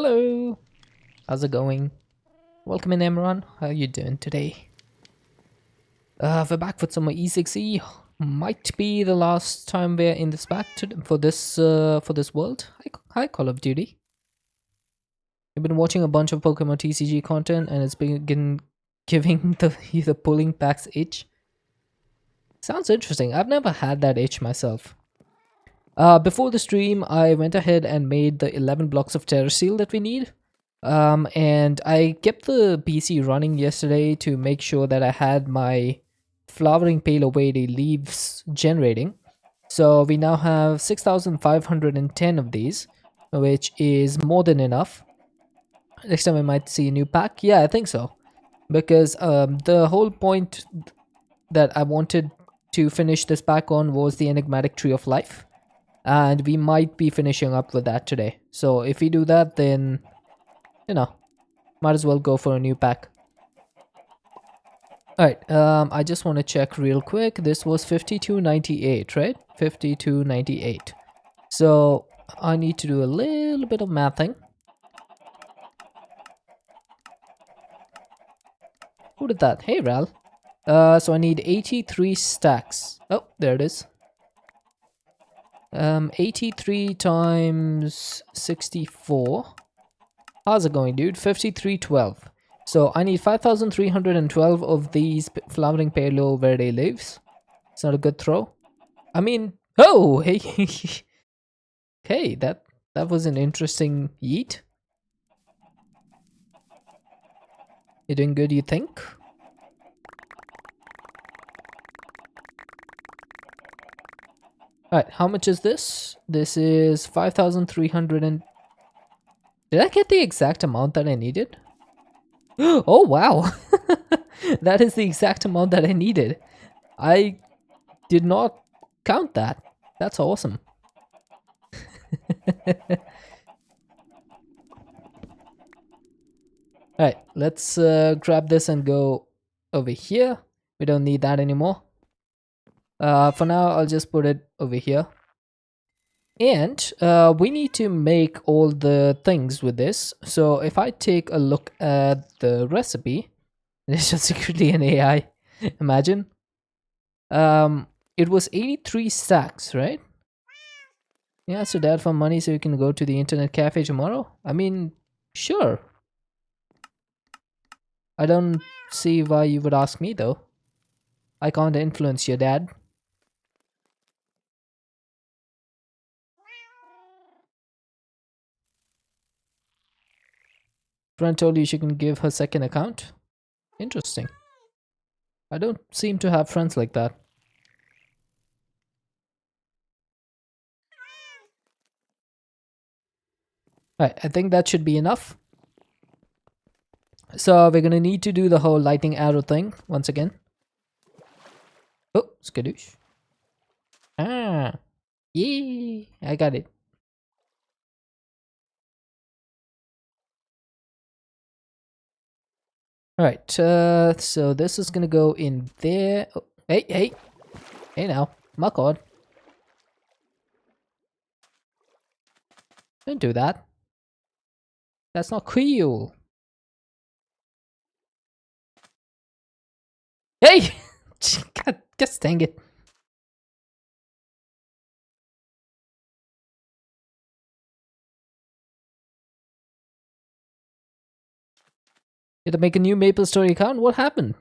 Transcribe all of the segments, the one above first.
Hello, how's it going? Welcome in, Emron. How you doing today? We're back with some more E6E. Might be the last time we're in this back for this world. Hi, Call of Duty. I've been watching a bunch of Pokemon TCG content, and it's been giving the pulling packs itch. Sounds interesting. I've never had that itch myself. Before the stream, I went ahead and made the 11 blocks of Terra Seal that we need. And I kept the PC running yesterday to make sure that I had my flowering pale away leaves generating. So we now have 6,510 of these, which is more than enough. Next time I might see a new pack. Yeah, I think so. Because the whole point that I wanted to finish this pack on was the Enigmatic Tree of Life. And we might be finishing up with that today. So if we do that, then, you know, might as well go for a new pack. Alright, I just want to check real quick. This was 52.98, right? 52.98. So I need to do a little bit of mathing. Who did that? Hey, Ral. So I need 83 stacks. Oh, there it is. 83 times 64. How's it going, dude? 5312. So I need 5,312 of these flowering palo verde leaves. It's not a good throw. I mean, oh, hey, hey, that was an interesting yeet. You doing good, you think? Alright, how much is this? This is 5,300 and... Did I get the exact amount that I needed? Oh, wow. That is the exact amount that I needed. I did not count that. That's awesome. Alright, let's grab this and go over here. We don't need that anymore. For now, I'll just put it over here. And we need to make all the things with this. So if I take a look at the recipe, it's just secretly an AI. Imagine. It was 83 stacks, right? Yeah, so Dad found money so you can go to the internet cafe tomorrow. I mean, sure. I don't see why you would ask me though. I can't influence your dad. Friend told you she can give her second account? Interesting. I don't seem to have friends like that. Right, I think that should be enough. So we're gonna need to do the whole lightning arrow thing once again. Oh, skadoosh. Ah, yay, I got it. Alright, so this is gonna go in there. Oh, hey now, my god. Don't do that. That's not cool. Hey! God, just dang it. Did I make a new Maple Story account? What happened?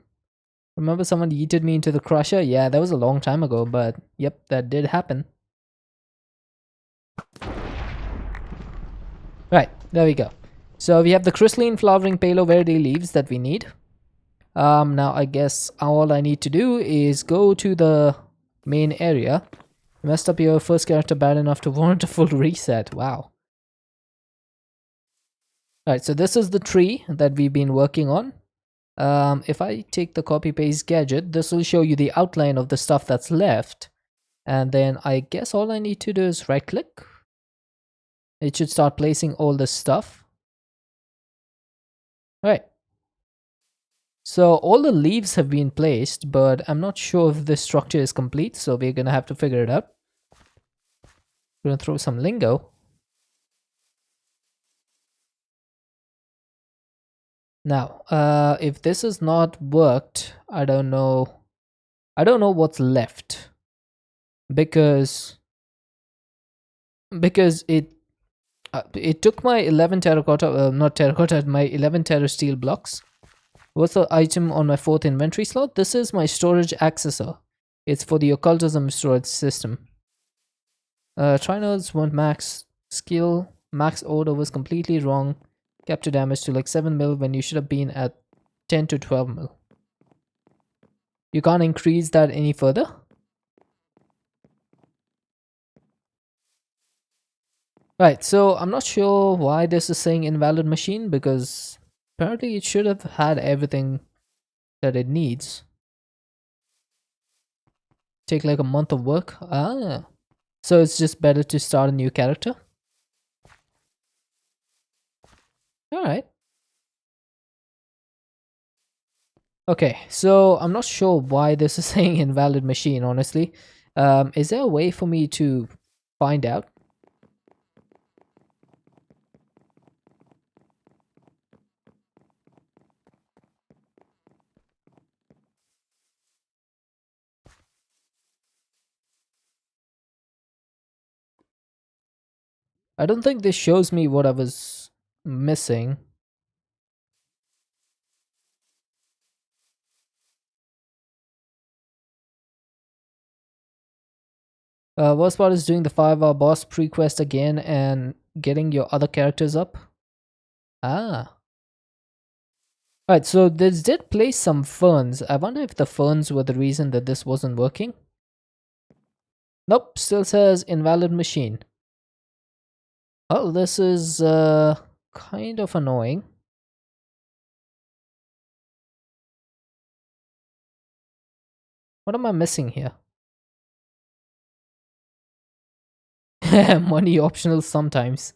Remember someone yeeted me into the crusher? Yeah, that was a long time ago, but yep, that did happen. Right, there we go. So we have the crystalline flowering palo verde leaves that we need. Now I guess all I need to do is go to the main area. You messed up your first character bad enough to warrant a full reset. Wow. Alright, so this is the tree that we've been working on. If I take the copy paste gadget, this will show you the outline of the stuff that's left. And then I guess all I need to do is right click. It should start placing all this stuff. Right. So all the leaves have been placed, but I'm not sure if this structure is complete, so we're gonna have to figure it out. We're gonna throw some lingo. Now, if this has not worked, I don't know. I don't know what's left because it took my 11 terracotta, not terracotta, my 11 terra steel blocks. What's the item on my fourth inventory slot? This is my storage accessor. It's for the occultism storage system. Trinos want max skill. Max order was completely wrong. Capture damage to like 7 mil when you should have been at 10 to 12 mil. You can't increase that any further? Right, so I'm not sure why this is saying invalid machine because apparently it should have had everything that it needs. Take like a month of work. Ah. So it's just better to start a new character. Alright. Okay, so I'm not sure why this is saying invalid machine, honestly. Is there a way for me to find out? I don't think this shows me what I was missing. Worst part is doing the 5-hour boss pre-quest again and getting your other characters up. Ah. Alright, so this did place some ferns. I wonder if the ferns were the reason that this wasn't working. Nope, still says invalid machine. Oh, this is kind of annoying. What am I missing here? Money optional sometimes.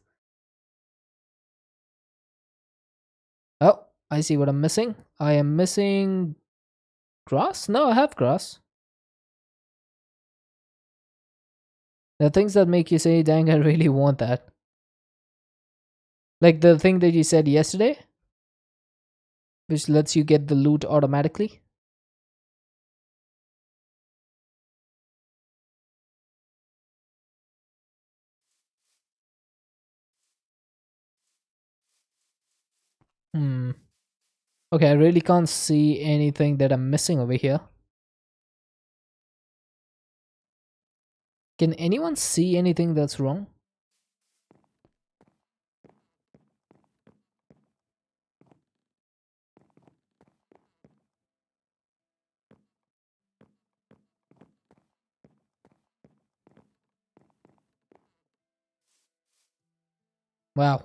Oh, I see what I'm missing. I am missing grass? No, I have grass. The things that make you say, dang, I really want that. Like the thing that you said yesterday, which lets you get the loot automatically. Hmm. Okay, I really can't see anything that I'm missing over here. Can anyone see anything that's wrong? Wow.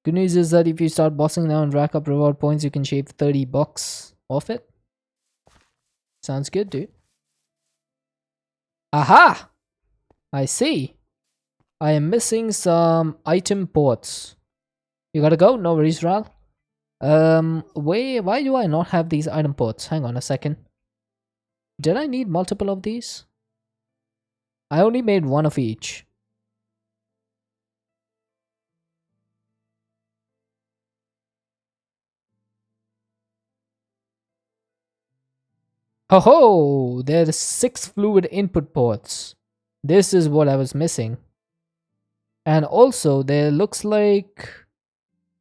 Good news is that if you start bossing now and rack up reward points, you can shave 30 bucks off it. Sounds good, dude. Aha! I see. I am missing some item ports. You gotta go? No worries, Ral. Why do I not have these item ports? Hang on a second. Did I need multiple of these? I only made one of each. Ho ho! There's 6 fluid input ports. This is what I was missing. And also, there looks like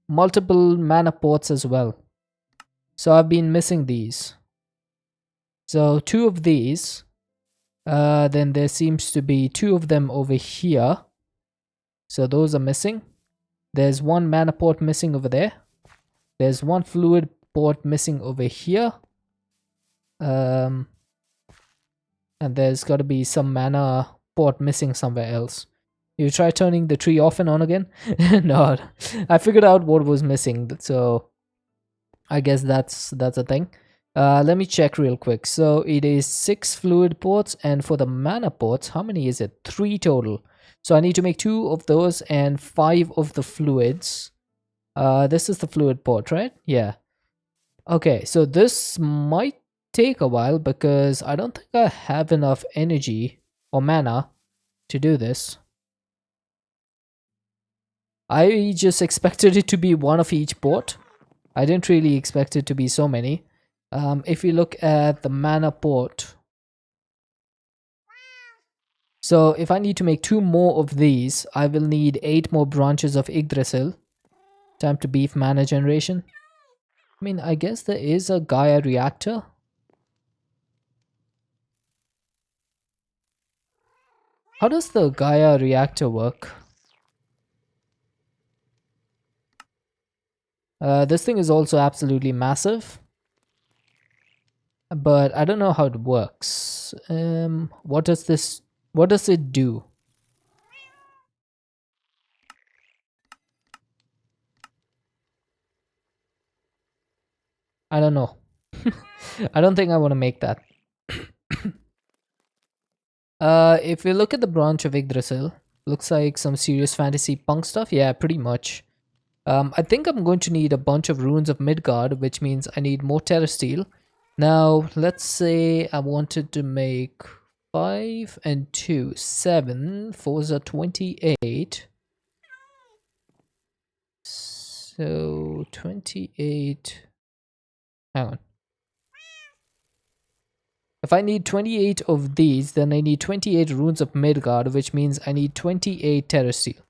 multiple mana ports as well. So I've been missing these. So 2 of these. Then there seems to be 2 of them over here. So those are missing. There's 1 mana port missing over there. There's 1 fluid port missing over here. And there's got to be some mana port missing somewhere else. You try turning the tree off and on again? No, I figured out what was missing, so I guess that's a thing. Let me check real quick. So it is 6 fluid ports, and for the mana ports, how many is it? 3 total. So I need to make 2 of those and 5 of the fluids. This is the fluid port, right? Yeah. Okay, so this might take a while because I don't think I have enough energy or mana to do this. I just expected it to be one of each port. I didn't really expect it to be so many. If you look at the mana port, so if I need to make 2 more of these, I will need 8 more branches of Yggdrasil. Time to beef mana generation. I mean, I guess there is a Gaia reactor. How does the Gaia reactor work? This thing is also absolutely massive, but I don't know how it works. What does it do? I don't know. I don't think I want to make that. If we look at the branch of Yggdrasil, looks like some serious fantasy punk stuff. Yeah, pretty much. I think I'm going to need a bunch of runes of Midgard, which means I need more Terra Steel. Now, let's say I wanted to make 5 and 2, 7, 4 are 28. So, 28. Hang on. If I need 28 of these, then I need 28 runes of Midgard, which means I need 28 Terra Steel.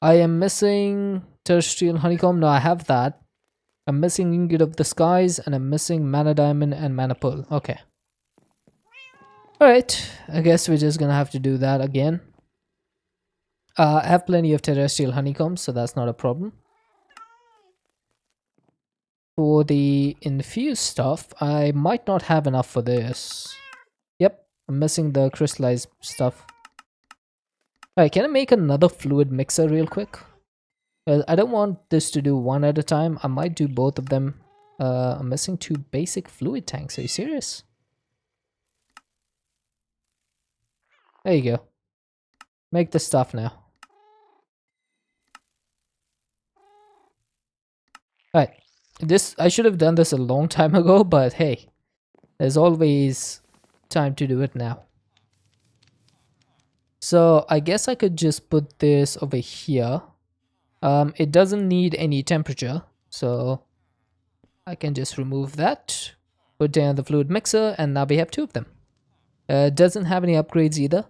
I am missing Terrestrial Honeycomb. No, I have that. I'm missing Ingot of the Skies, and I'm missing Mana Diamond and Mana Pearl. Okay. Alright, I guess we're just gonna have to do that again. I have plenty of Terrestrial Honeycomb, so that's not a problem. For the infused stuff, I might not have enough for this. Yep, I'm missing the crystallized stuff. Alright, can I make another fluid mixer real quick? I don't want this to do one at a time. I might do both of them. I'm missing 2 basic fluid tanks. Are you serious? There you go. Make the stuff now. Alright. I should have done this a long time ago, but hey. There's always time to do it now. So I guess I could just put this over here. It doesn't need any temperature, so I can just remove that. Put down the fluid mixer, and now we have 2 of them. It doesn't have any upgrades either.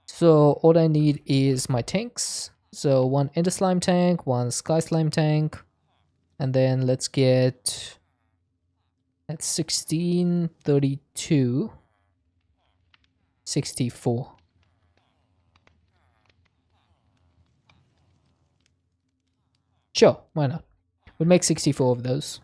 So all I need is my tanks. So 1 Ender Slime tank, 1 Sky Slime tank, and then let's get at 16, 32, 64. Sure, why not? We'll make 64 of those.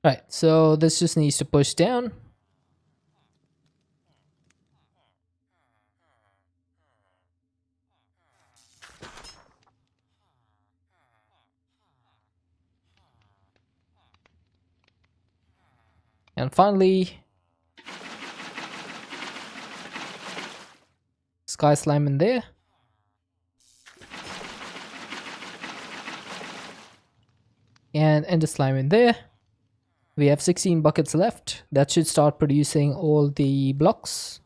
Right, so this just needs to push down. And finally, Sky Slime in there. And Ender Slime in there. We have 16 buckets left. That should start producing all the blocks.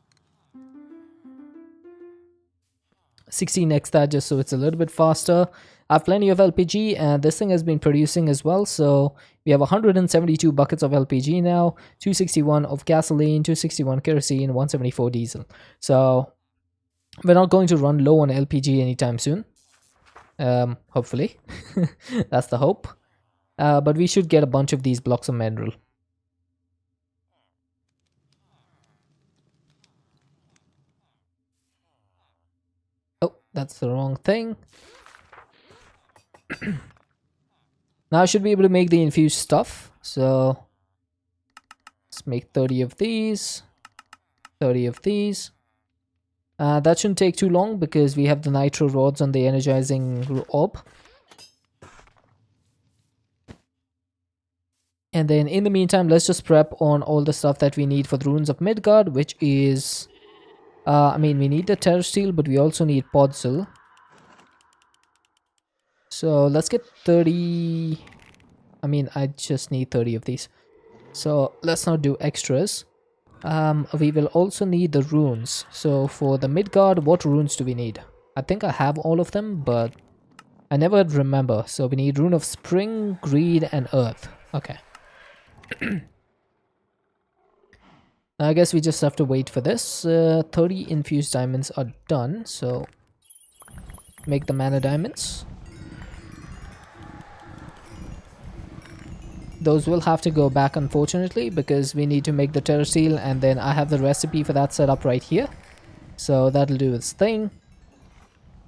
16x that just so it's a little bit faster. I have plenty of LPG, and this thing has been producing as well. So we have 172 buckets of LPG now, 261 of gasoline, 261 kerosene, 174 diesel. So we're not going to run low on LPG anytime soon. Hopefully. That's the hope. But we should get a bunch of these blocks of mineral. Oh, that's the wrong thing. Now I should be able to make the infused stuff. So let's make 30 of these, 30 of these. That shouldn't take too long because we have the nitro rods on the energizing orb. And then in the meantime, let's just prep on all the stuff that we need for the runes of Midgard, which is, I mean, we need the terror steel, but we also need podzol. So let's get 30. I mean, I just need 30 of these. So let's not do extras. We will also need the runes. So for the Midgard, what runes do we need? I think I have all of them, but I never remember. So we need rune of spring, greed, and earth. Okay. I guess we just have to wait for this. 30 infused diamonds are done, so make the mana diamonds. Those will have to go back, unfortunately, because we need to make the terror steel, and then I have the recipe for that set up right here. So that'll do its thing.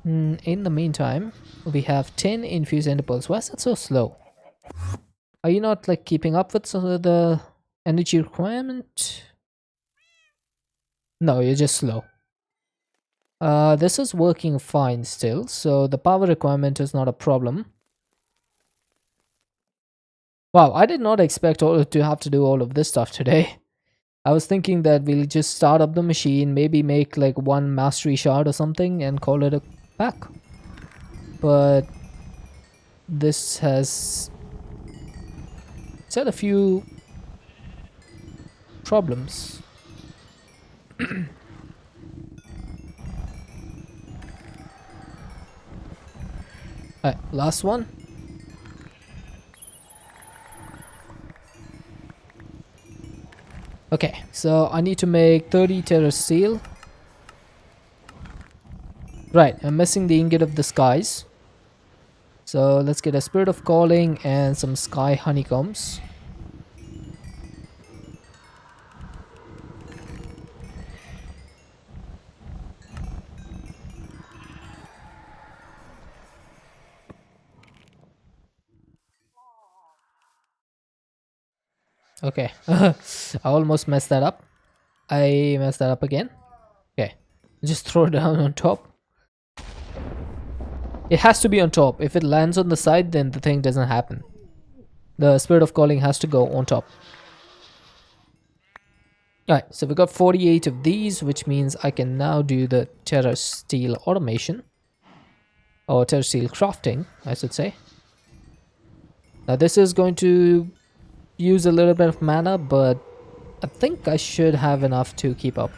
In the meantime, we have 10 infused ender pearls. Why is that so slow? Are you not like keeping up with the energy requirement? No, you're just slow. This is working fine still, so the power requirement is not a problem. Wow, I did not expect to have to do all of this stuff today. I was thinking that we'll just start up the machine, maybe make like one mastery shard or something and call it a pack. But this has set a few problems. Alright, last one. Okay, so I need to make 30 terror steel. Right, I'm missing the ingot of the skies. So let's get a spirit of calling and some sky honeycombs. Okay, I almost messed that up. I messed that up again. Okay, just throw it down on top. It has to be on top. If it lands on the side, then the thing doesn't happen. The spirit of calling has to go on top. Alright, so we got 48 of these, which means I can now do the terror steel automation. Or terror steel crafting, I should say. Now this is going to use a little bit of mana, but I think I should have enough to keep up.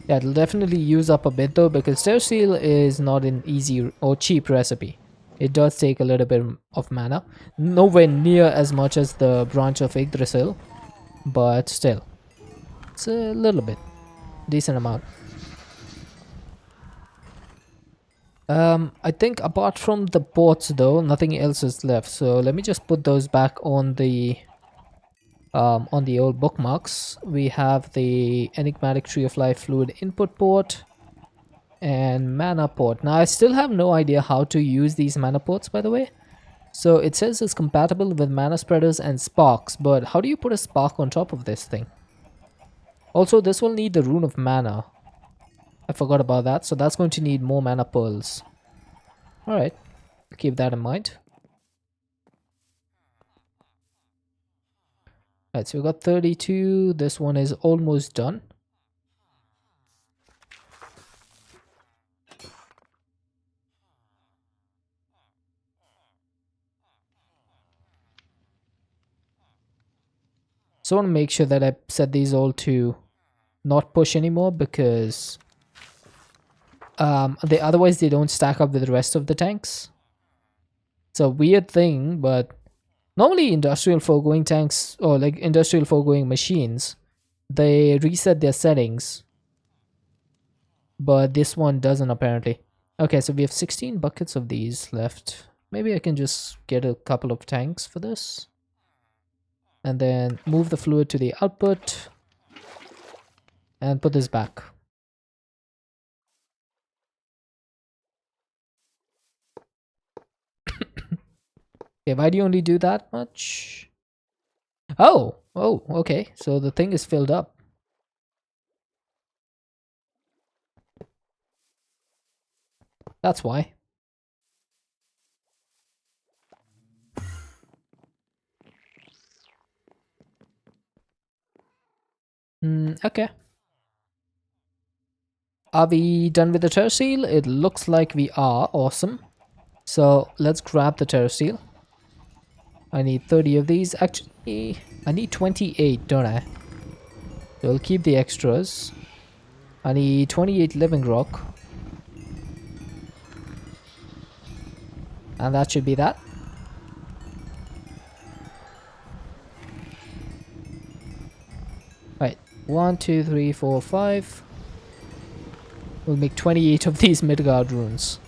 Yeah, it'll definitely use up a bit though, because terror steel is not an easy or cheap recipe. It does take a little bit of mana. Nowhere near as much as the branch of Yggdrasil, but still. It's a little bit. Decent amount. I think apart from the pots though, nothing else is left. So let me just put those back on the old bookmarks. We have the Enigmatic Tree of Life fluid input port and mana port. Now I still have no idea how to use these mana ports, by the way. So it says it's compatible with mana spreaders and sparks, but how do you put a spark on top of this thing? Also, this will need the rune of mana. I forgot about that, so that's going to need more mana pearls. Alright, keep that in mind. Alright, so we got 32. This one is almost done. So I want to make sure that I set these all to not push anymore, because otherwise they don't stack up with the rest of the tanks. It's a weird thing, but normally industrial foregoing tanks or like industrial foregoing machines, they reset their settings, but this one doesn't apparently. Okay, so we have 16 buckets of these left. Maybe I can just get a couple of tanks for this. And then move the fluid to the output. And put this back. Okay, why do you only do that much? Oh, okay. So the thing is filled up. That's why. Okay. Are we done with the terror seal? It looks like we are. Awesome. So let's grab the terror seal. I need 30 of these. Actually, I need 28, don't I? So we'll keep the extras. I need 28 living rock. And that should be that. Right. 1, 2, 3, 4, 5. We'll make 28 of these Midgard runes.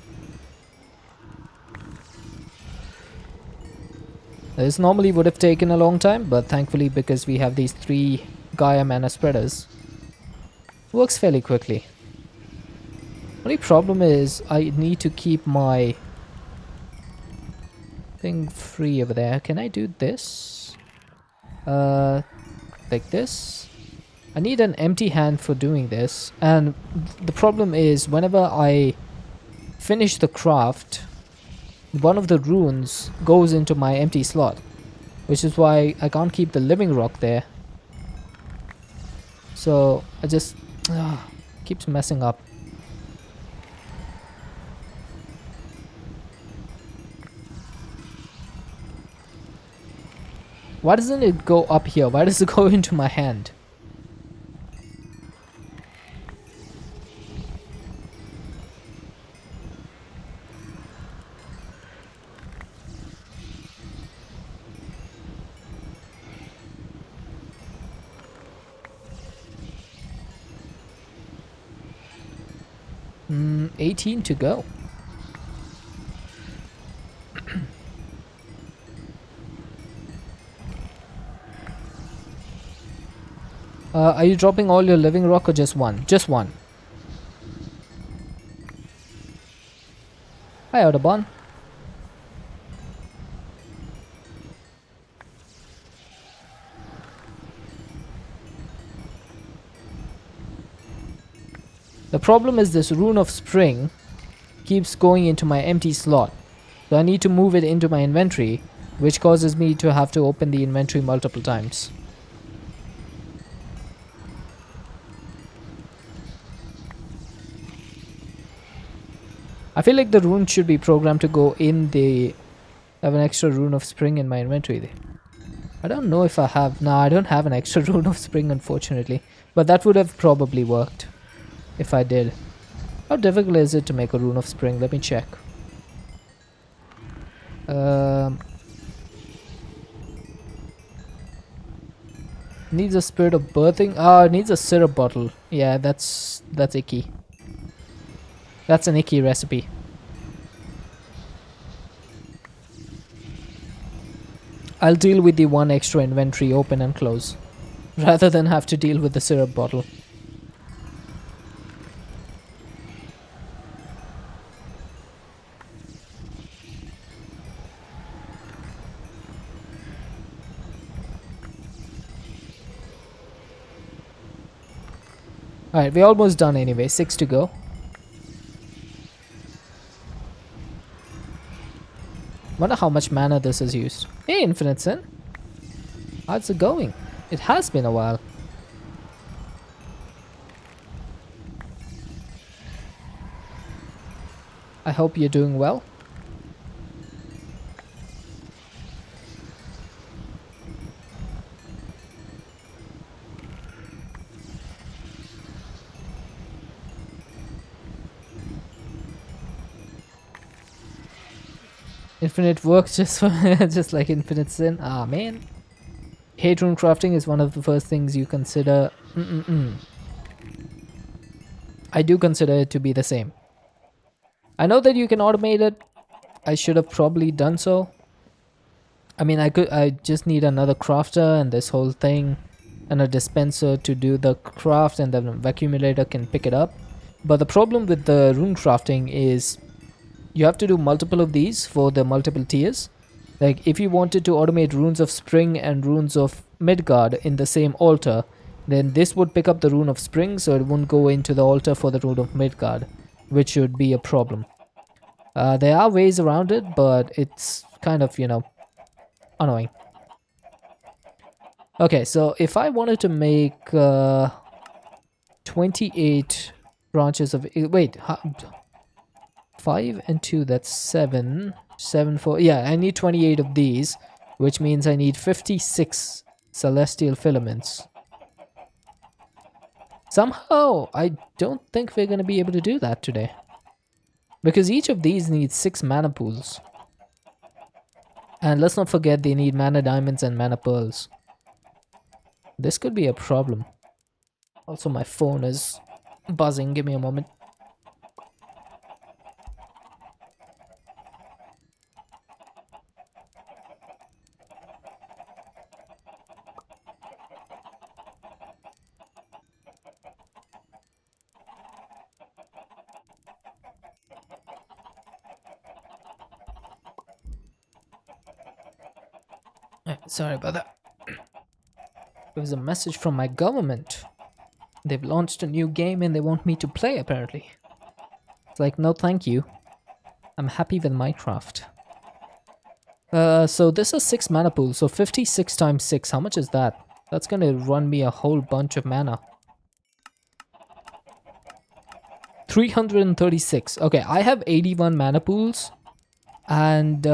This normally would have taken a long time, but thankfully because we have these 3 Gaia mana spreaders, works fairly quickly. Only problem is I need to keep my thing free over there. Can I do this? Like this? I need an empty hand for doing this, and the problem is whenever I finish the craft, one of the runes goes into my empty slot, which is why I can't keep the living rock there. So I just keeps messing up. Why doesn't it go up here? Why does it go into my hand? Hmm, 18 to go. Are you dropping all your living rock or just one? Just one. Hi, Audubon. The problem is this rune of spring keeps going into my empty slot. So I need to move it into my inventory, which causes me to have to open the inventory multiple times. I feel like the rune should be programmed to go in the... I have an extra rune of spring in my inventory there. I don't know if I have... No, I don't have an extra rune of spring, unfortunately. But that would have probably worked if I did. How difficult is it to make a rune of spring? Let me check. Needs a spirit of birthing. It needs a syrup bottle. Yeah, that's icky. That's an icky recipe. I'll deal with the one extra inventory open and close, rather than have to deal with the syrup bottle. Alright, we're almost done anyway. 6 to go. Wonder how much mana this is used. Hey, Infinite Sin. How's it going? It has been a while. I hope you're doing well. Infinite works just for just like Infinite Sin. Ah, man. Hate rune crafting is one of the first things you consider. I do consider it to be the same. I know that you can automate it. I should have probably done so. I mean, I just need another crafter and this whole thing and a dispenser to do the craft, and then the accumulator can pick it up. But the problem with the rune crafting is you have to do multiple of these for the multiple tiers. Like if you wanted to automate runes of spring and runes of Midgard in the same altar, then this would pick up the rune of spring, so it wouldn't go into the altar for the rune of Midgard, which should be a problem. There are ways around it, but it's kind of, annoying. Okay, so if I wanted to make 28 branches of... Wait, 5 and 2, that's 7. 7, 4... Yeah, I need 28 of these, which means I need 56 celestial filaments. Somehow, I don't think we're going to be able to do that today. Because each of these needs 6 mana pools. And let's not forget they need mana diamonds and mana pearls. This could be a problem. Also, my phone is buzzing. Give me a moment. Sorry about that. It was a message from my government. They've launched a new game and they want me to play, apparently. It's like, no thank you. I'm happy with Minecraft. So this is 6 mana pool, so 56 times 6, how much is that? That's gonna run me a whole bunch of mana. 336. Okay, I have 81 mana pools. And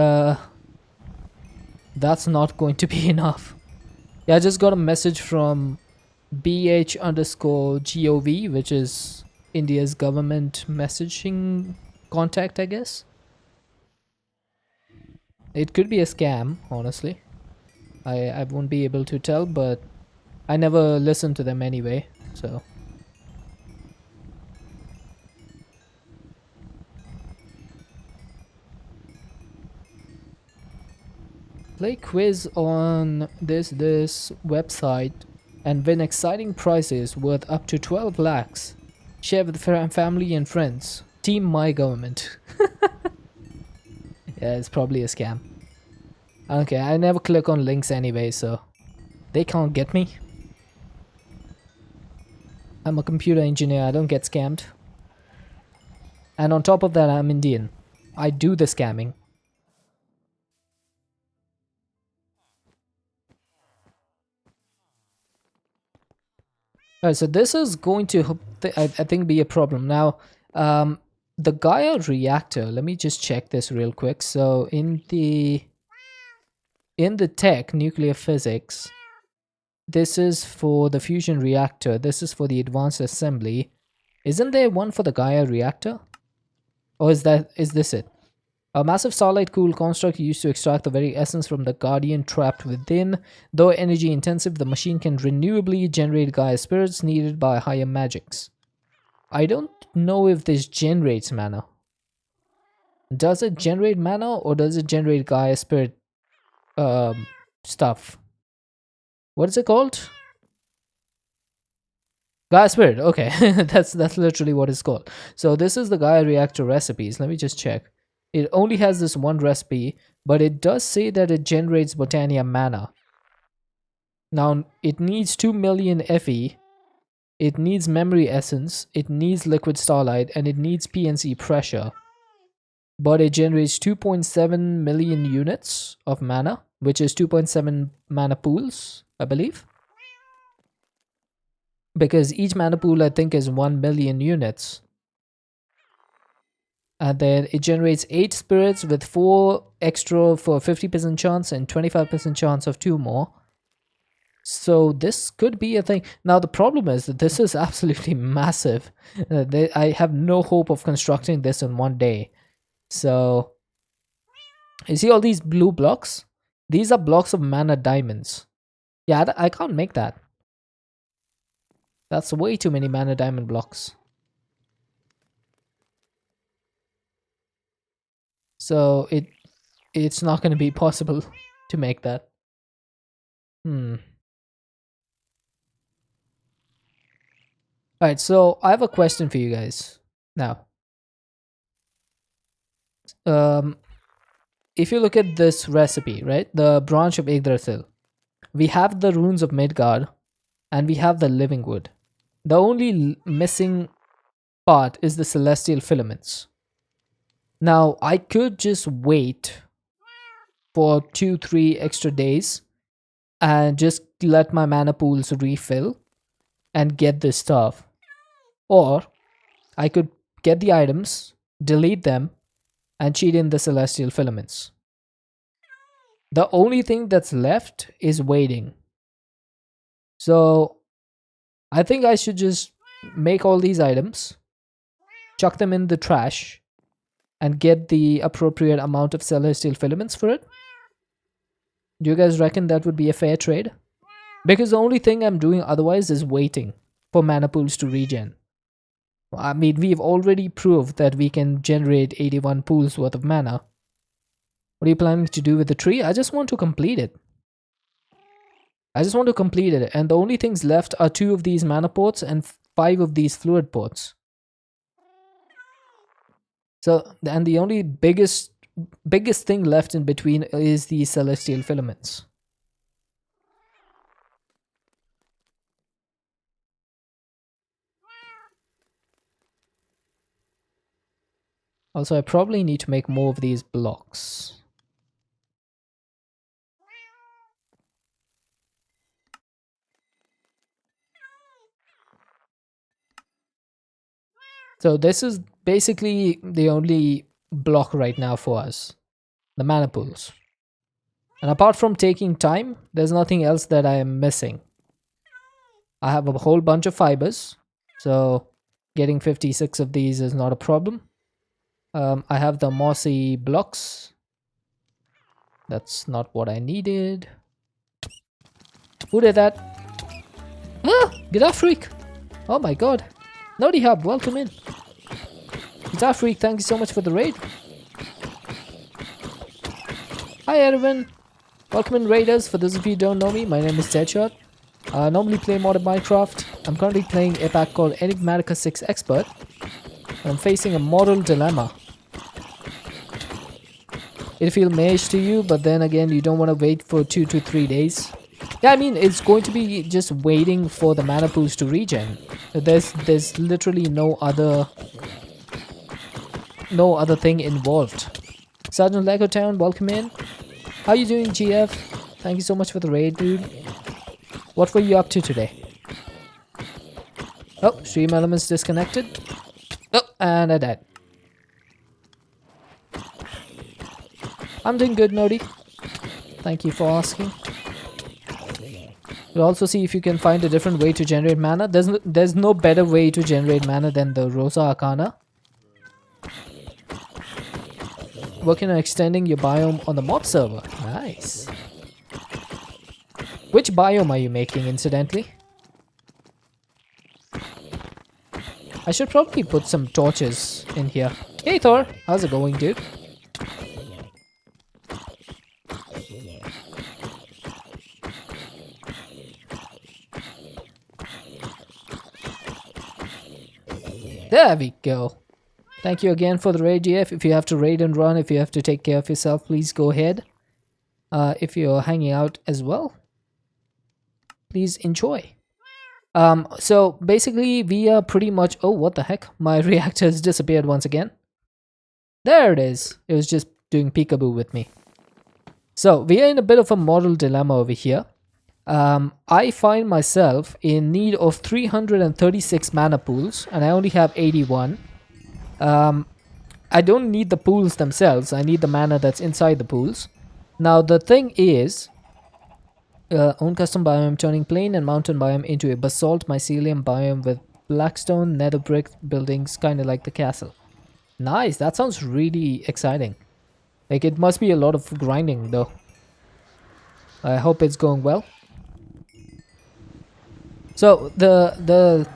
that's not going to be enough. Yeah, I just got a message from BH_GOV, which is India's government messaging contact, I guess. It could be a scam, honestly. I won't be able to tell, but I never listen to them anyway, so... Play quiz on this website and win exciting prizes worth up to 12 lakhs. Share with family and friends. Team My Government. Yeah, it's probably a scam. Okay, I never click on links anyway, so they can't get me. I'm a computer engineer, I don't get scammed. And on top of that, I'm Indian. I do the scamming. Alright, so this is going to, I think, be a problem. Now, the Gaia reactor, let me just check this real quick. So in the tech, nuclear physics, this is for the fusion reactor. This is for the advanced assembly. Isn't there one for the Gaia reactor? Or is this it? A massive starlight-cooled construct used to extract the very essence from the Guardian trapped within. Though energy-intensive, the machine can renewably generate Gaia spirits needed by higher magics. I don't know if this generates mana. Does it generate mana or does it generate Gaia spirit stuff? What is it called? Gaia spirit. Okay, that's literally what it's called. So this is the Gaia reactor recipes. Let me just check. It only has this one recipe, but it does say that it generates Botania mana. Now, it needs 2 million Fe, it needs memory essence, it needs liquid starlight, and it needs PNC pressure. But it generates 2.7 million units of mana, which is 2.7 mana pools, I believe. Because each mana pool, I think, is 1 million units. And then it generates 8 spirits with 4 extra for 50% chance and 25% chance of 2 more. So this could be a thing. Now the problem is that this is absolutely massive. I have no hope of constructing this in one day. So you see all these blue blocks? These are blocks of mana diamonds. Yeah, I can't make that. That's way too many mana diamond blocks. So it's not going to be possible to make that. Alright, so I have a question for you guys. Now, if you look at this recipe, right? The branch of Yggdrasil. We have the runes of Midgard and we have the living wood. The only missing part is the celestial filaments. Now, I could just wait for 2-3 extra days and just let my mana pools refill and get this stuff. Or I could get the items, delete them, and cheat in the celestial filaments. The only thing that's left is waiting. So I think I should just make all these items, chuck them in the trash, and get the appropriate amount of celestial filaments for it. Do you guys reckon that would be a fair trade? Because the only thing I'm doing otherwise is waiting for mana pools to regen. I mean, we've already proved that we can generate 81 pools worth of mana. What are you planning to do with the tree? I just want to complete it. And the only things left are 2 of these mana pots and 5 of these fluid pots. So, and the only biggest thing left in between is the celestial filaments. Also, I probably need to make more of these blocks. So this is basically the only block right now for us, the mana pools. And apart from taking time, there's nothing else that I am missing. I have a whole bunch of fibers, so getting 56 of these is not a problem. I have the mossy blocks. That's not what I needed. Who did that? Ah! Guitar Freak! Oh my god. Naughty Hub, welcome in. Guitar Freak, thank you so much for the raid. Hi everyone. Welcome in raiders. For those of you who don't know me, my name is Deadshot. I normally play modded Minecraft. I'm currently playing a pack called Enigmatica 6 Expert. I'm facing a moral dilemma. It'll feel mage to you, but then again, you don't want to wait for 2 to 3 days. Yeah, I mean, it's going to be just waiting for the mana pools to regen. There's literally no other thing involved. Sergeant Lego Town, welcome in. How you doing, GF? Thank you so much for the raid, dude. What were you up to today? Oh, stream elements disconnected. Oh, and I died. I'm doing good, Nodi. Thank you for asking. You'll also see if you can find a different way to generate mana. There's no better way to generate mana than the Rosa Arcana. Working on extending your biome on the mob server. Nice. Which biome are you making, incidentally? I should probably put some torches in here. Hey Thor, how's it going, dude? There we go. Thank you again for the raid, GF. If you have to raid and run, if you have to take care of yourself, please go ahead. If you're hanging out as well, please enjoy. So basically we are pretty much... Oh, what the heck? My reactor has disappeared once again. There it is. It was just doing peekaboo with me. So we are in a bit of a moral dilemma over here. I find myself in need of 336 mana pools, and I only have 81. I don't need the pools themselves. I need the mana that's inside the pools. Now the thing is, own custom biome, turning plain and mountain biome into a basalt mycelium biome with blackstone nether brick buildings, kind of like the castle. Nice, that sounds really exciting. Like, it must be a lot of grinding though. I hope it's going well. So the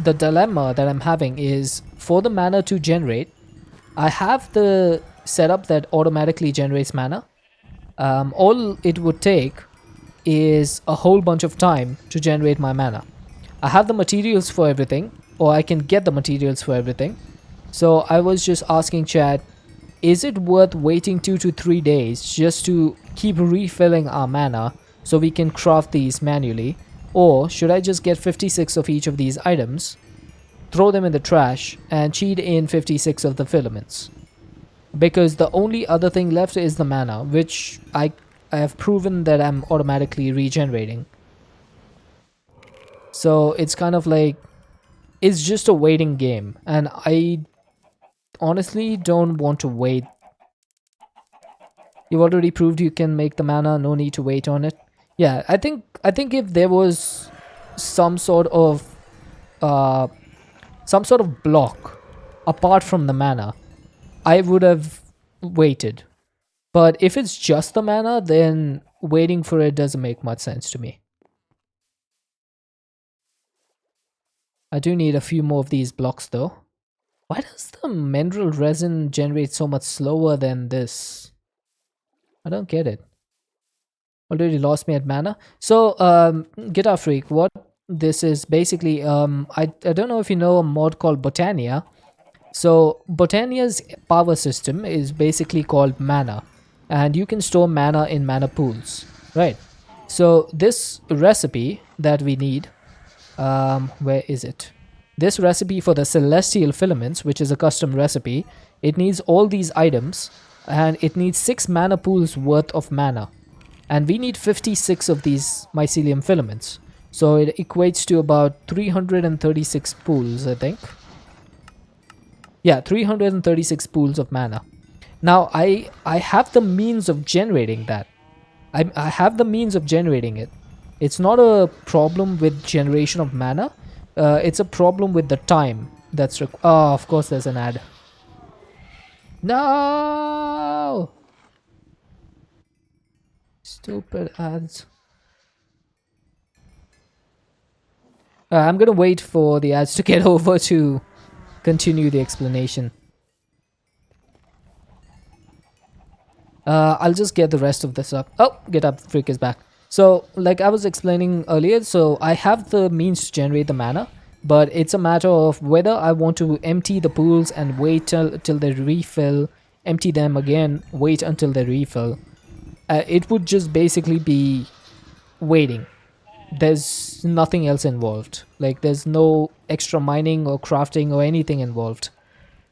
dilemma that I'm having is, for the mana to generate, I have the setup that automatically generates mana. All it would take is a whole bunch of time to generate my mana. I have the materials for everything, or I can get the materials for everything. So I was just asking chat, is it worth waiting 2 to 3 days just to keep refilling our mana so we can craft these manually? Or should I just get 56 of each of these items, throw them in the trash, and cheat in 56 of the filaments? because the only other thing left is the mana, which I have proven that I'm automatically regenerating. So it's kind of like it's just a waiting game, and I honestly don't want to wait. You've already proved you can make the mana, no need to wait on it. Yeah, I think if there was some sort of uh some sort of block apart from the mana, I would have waited. But if it's just the mana, then waiting for it doesn't make much sense to me. I do need a few more of these blocks though. Why does the mineral resin generate so much slower than this? I don't get it. Already lost me at mana. So, Guitar Freak, what this is basically, I don't know if you know a mod called Botania. So, Botania's power system is basically called mana, and you can store mana in mana pools, right? So, this recipe that we need, where is it? This recipe for the celestial filaments, which is a custom recipe, it needs all these items, and it needs 6 mana pools worth of mana, and we need 56 of these mycelium filaments. So it equates to about 336 pools, I think. Yeah, 336 pools of mana. Now I have the means of generating that. I have the means of generating it. It's not a problem with generation of mana. It's a problem with the time that's oh, of course there's an ad. No! Stupid ads. I'm gonna wait for the ads to get over to continue the explanation. I'll just get the rest of this up. Oh, Get Up Freak is back. So, like I was explaining earlier, so I have the means to generate the mana, but it's a matter of whether I want to empty the pools and wait till they refill, empty them again, wait until they refill. It would just basically be waiting. There's nothing else involved. Like, there's no extra mining or crafting or anything involved.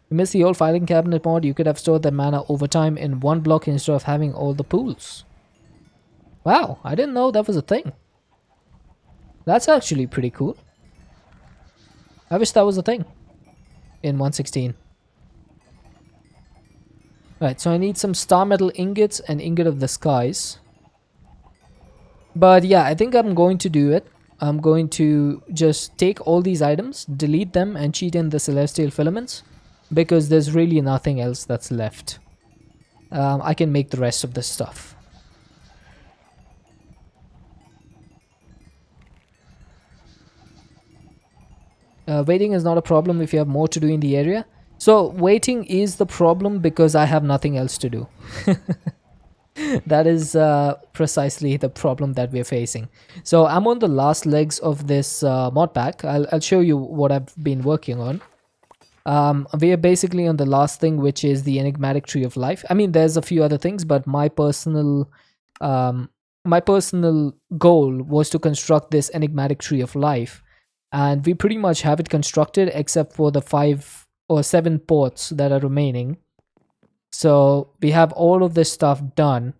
You miss the old filing cabinet mod, you could have stored that mana over time in one block instead of having all the pools. Wow, I didn't know that was a thing. That's actually pretty cool. I wish that was a thing in 116. Right, so I need some star metal ingots and ingot of the skies. But yeah, I think I'm going to do it. I'm going to just take all these items, delete them, and cheat in the celestial filaments, because there's really nothing else that's left. I can make the rest of this stuff. Waiting is not a problem if you have more to do in the area. So waiting is the problem because I have nothing else to do. That is precisely the problem that we're facing. So I'm on the last legs of this mod pack. I'll show you what I've been working on. We are basically on the last thing, which is the enigmatic tree of life. I mean, there's a few other things, but my personal goal was to construct this enigmatic tree of life, and we pretty much have it constructed except for the 5 or 7 ports that are remaining. So we have all of this stuff done,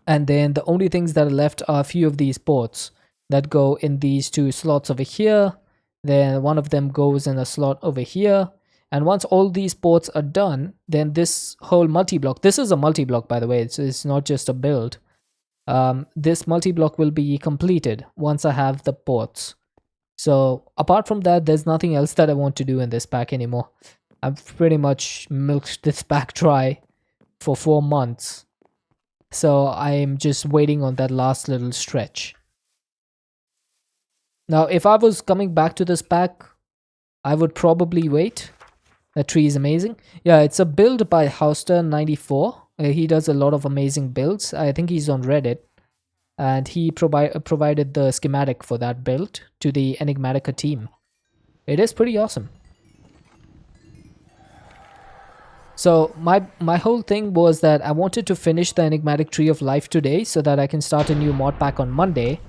and then the only things that are left are a few of these ports that go in these 2 slots over here. Then one of them goes in a slot over here, and once all these ports are done, then this whole multi-block, this is a multi-block by the way, it's not just a build. This multi-block will be completed once I have the ports. So apart from that, there's nothing else that I want to do in this pack anymore. I've pretty much milked this pack dry for 4 months. So I'm just waiting on that last little stretch. Now, if I was coming back to this pack, I would probably wait. That tree is amazing. Yeah, it's a build by Hauster94. He does a lot of amazing builds. I think he's on Reddit. And he provided the schematic for that build to the Enigmatica team. It is pretty awesome. So my whole thing was that I wanted to finish the Enigmatic Tree of Life today so that I can start a new mod pack on Monday.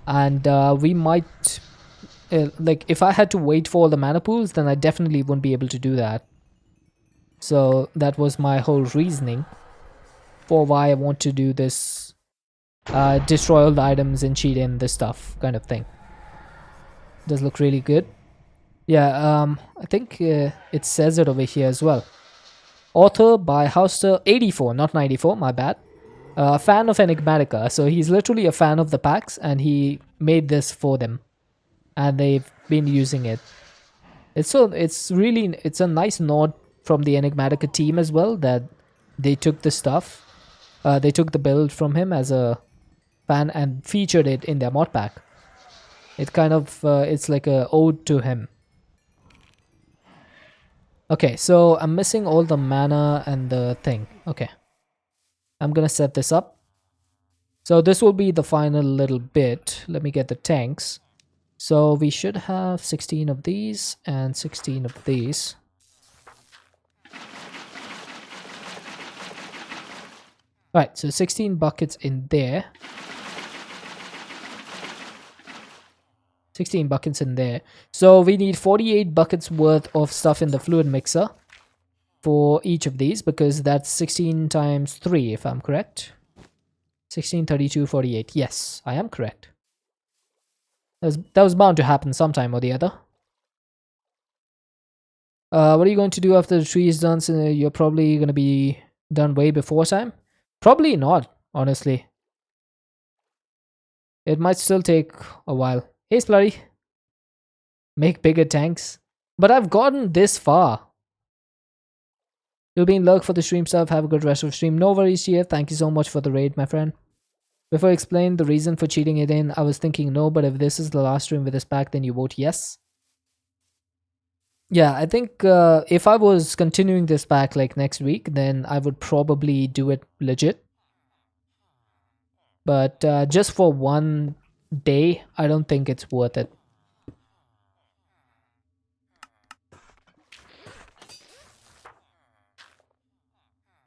And we might... like, if I had to wait for all the mana pools, then I definitely wouldn't be able to do that. So that was my whole reasoning for why I want to do this, destroy all the items and cheat in this stuff kind of thing. Does look really good. Yeah, I think it says it over here as well. Author by Houster84, not 94, my bad. A fan of Enigmatica, so he's literally a fan of the packs, and he made this for them, and they've been using it. It's a nice nod from the Enigmatica team as well that they took the stuff, they took the build from him as a fan and featured it in their mod pack. It kind of it's like a ode to him. Okay, so I'm missing all the mana and the thing. Okay, I'm gonna set this up. So this will be the final little bit. Let me get the tanks. So we should have 16 of these and 16 of these. Right, so 16 buckets in there. 16 buckets in there. So we need 48 buckets worth of stuff in the fluid mixer for each of these, because that's 16 times 3 if I'm correct. 16, 32, 48. Yes, I am correct. That was bound to happen sometime or the other. What are you going to do after the tree is done? So you're probably going to be done way before time? Probably not, honestly. It might still take a while. Hey, Slurry. Make bigger tanks. But I've gotten this far. You'll be in luck for the stream stuff. Have a good rest of the stream. No worries, here. Thank you so much for the raid, my friend. Before I explain the reason for cheating it in, I was thinking no, but if this is the last stream with this pack, then you vote yes. Yeah, I think if I was continuing this pack like next week, then I would probably do it legit. But just for one day, I don't think it's worth it.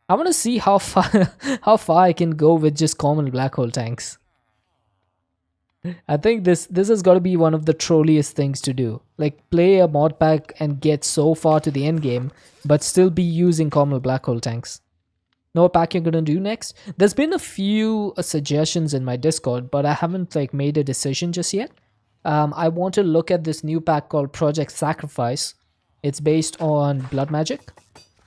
I want to see how far I can go with just common black hole tanks. I think this has got to be one of the trolliest things to do. Like, play a mod pack and get so far to the end game, but still be using common black hole tanks. Know what pack you're gonna do next? There's been a few suggestions in my Discord, but I haven't like made a decision just yet. I want to look at this new pack called Project Sacrifice. It's based on blood magic,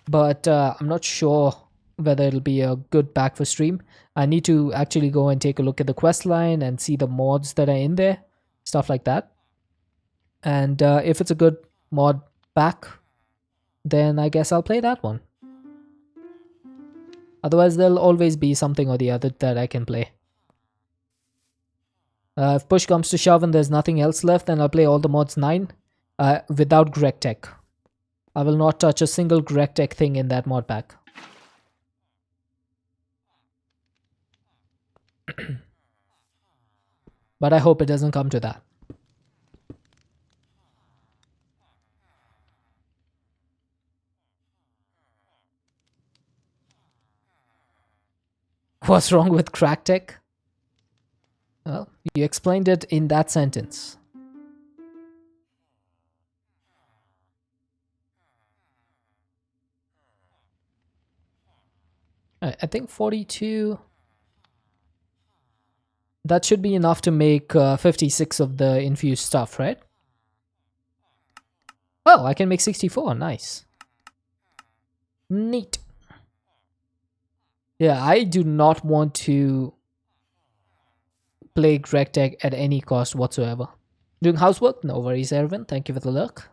but I'm not sure whether it'll be a good pack for stream. I need to actually go and take a look at the quest line and see the mods that are in there, stuff like that. And if it's a good mod pack, then I guess I'll play that one. Otherwise, there'll always be something or the other that I can play. If push comes to shove and there's nothing else left, then I'll play all the mods 9 without Greg Tech. I will not touch a single Greg Tech thing in that mod pack. But I hope it doesn't come to that. What's wrong with crack tech? Well, you explained it in that sentence. I think 42... That should be enough to make 56 of the infused stuff, right? Oh, I can make 64. Nice. Neat. Yeah, I do not want to play Greg Tech at any cost whatsoever. Doing housework? No worries, Erwin. Thank you for the look.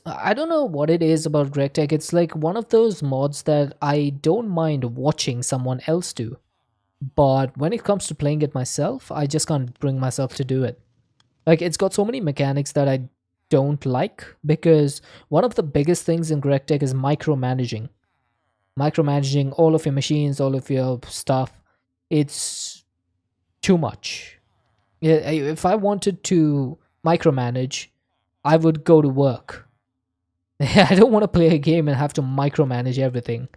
I don't know what it is about Greg Tech. It's like one of those mods that I don't mind watching someone else do. But when it comes to playing it myself, I just can't bring myself to do it. Like, it's got so many mechanics that I don't like, because one of the biggest things in Greg Tech is micromanaging. Micromanaging all of your machines, all of your stuff. It's too much. Yeah, if I wanted to micromanage, I would go to work. I don't want to play a game and have to micromanage everything.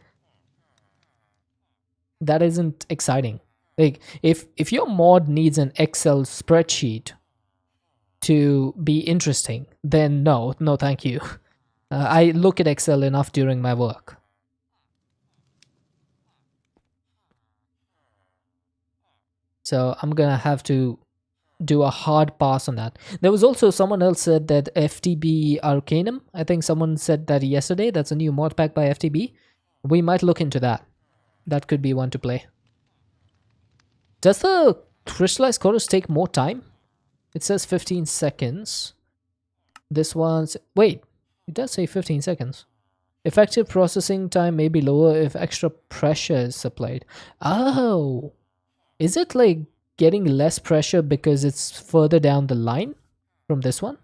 That isn't exciting. Like, if your mod needs an Excel spreadsheet to be interesting, then no, thank you. I look at Excel enough during my work. So I'm gonna have to do a hard pass on that. There was also someone else said that FTB Arcanum. I think someone said that yesterday. That's a new mod pack by FTB. We might look into that. That could be one to play. Does the crystallized chorus take more time? It says 15 seconds. This one's... Wait, it does say 15 seconds. Effective processing time may be lower if extra pressure is applied. Oh, is it like getting less pressure because it's further down the line from this one?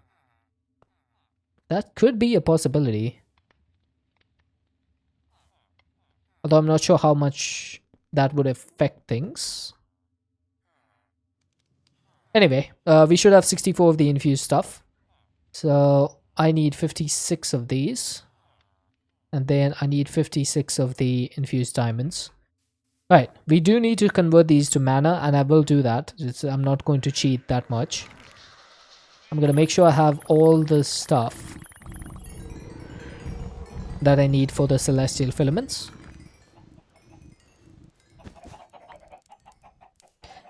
That could be a possibility. Although I'm not sure how much that would affect things. Anyway, we should have 64 of the infused stuff. So I need 56 of these. And then I need 56 of the infused diamonds. Right, we do need to convert these to mana, and I will do that. I'm not going to cheat that much. I'm going to make sure I have all the stuff that I need for the celestial filaments.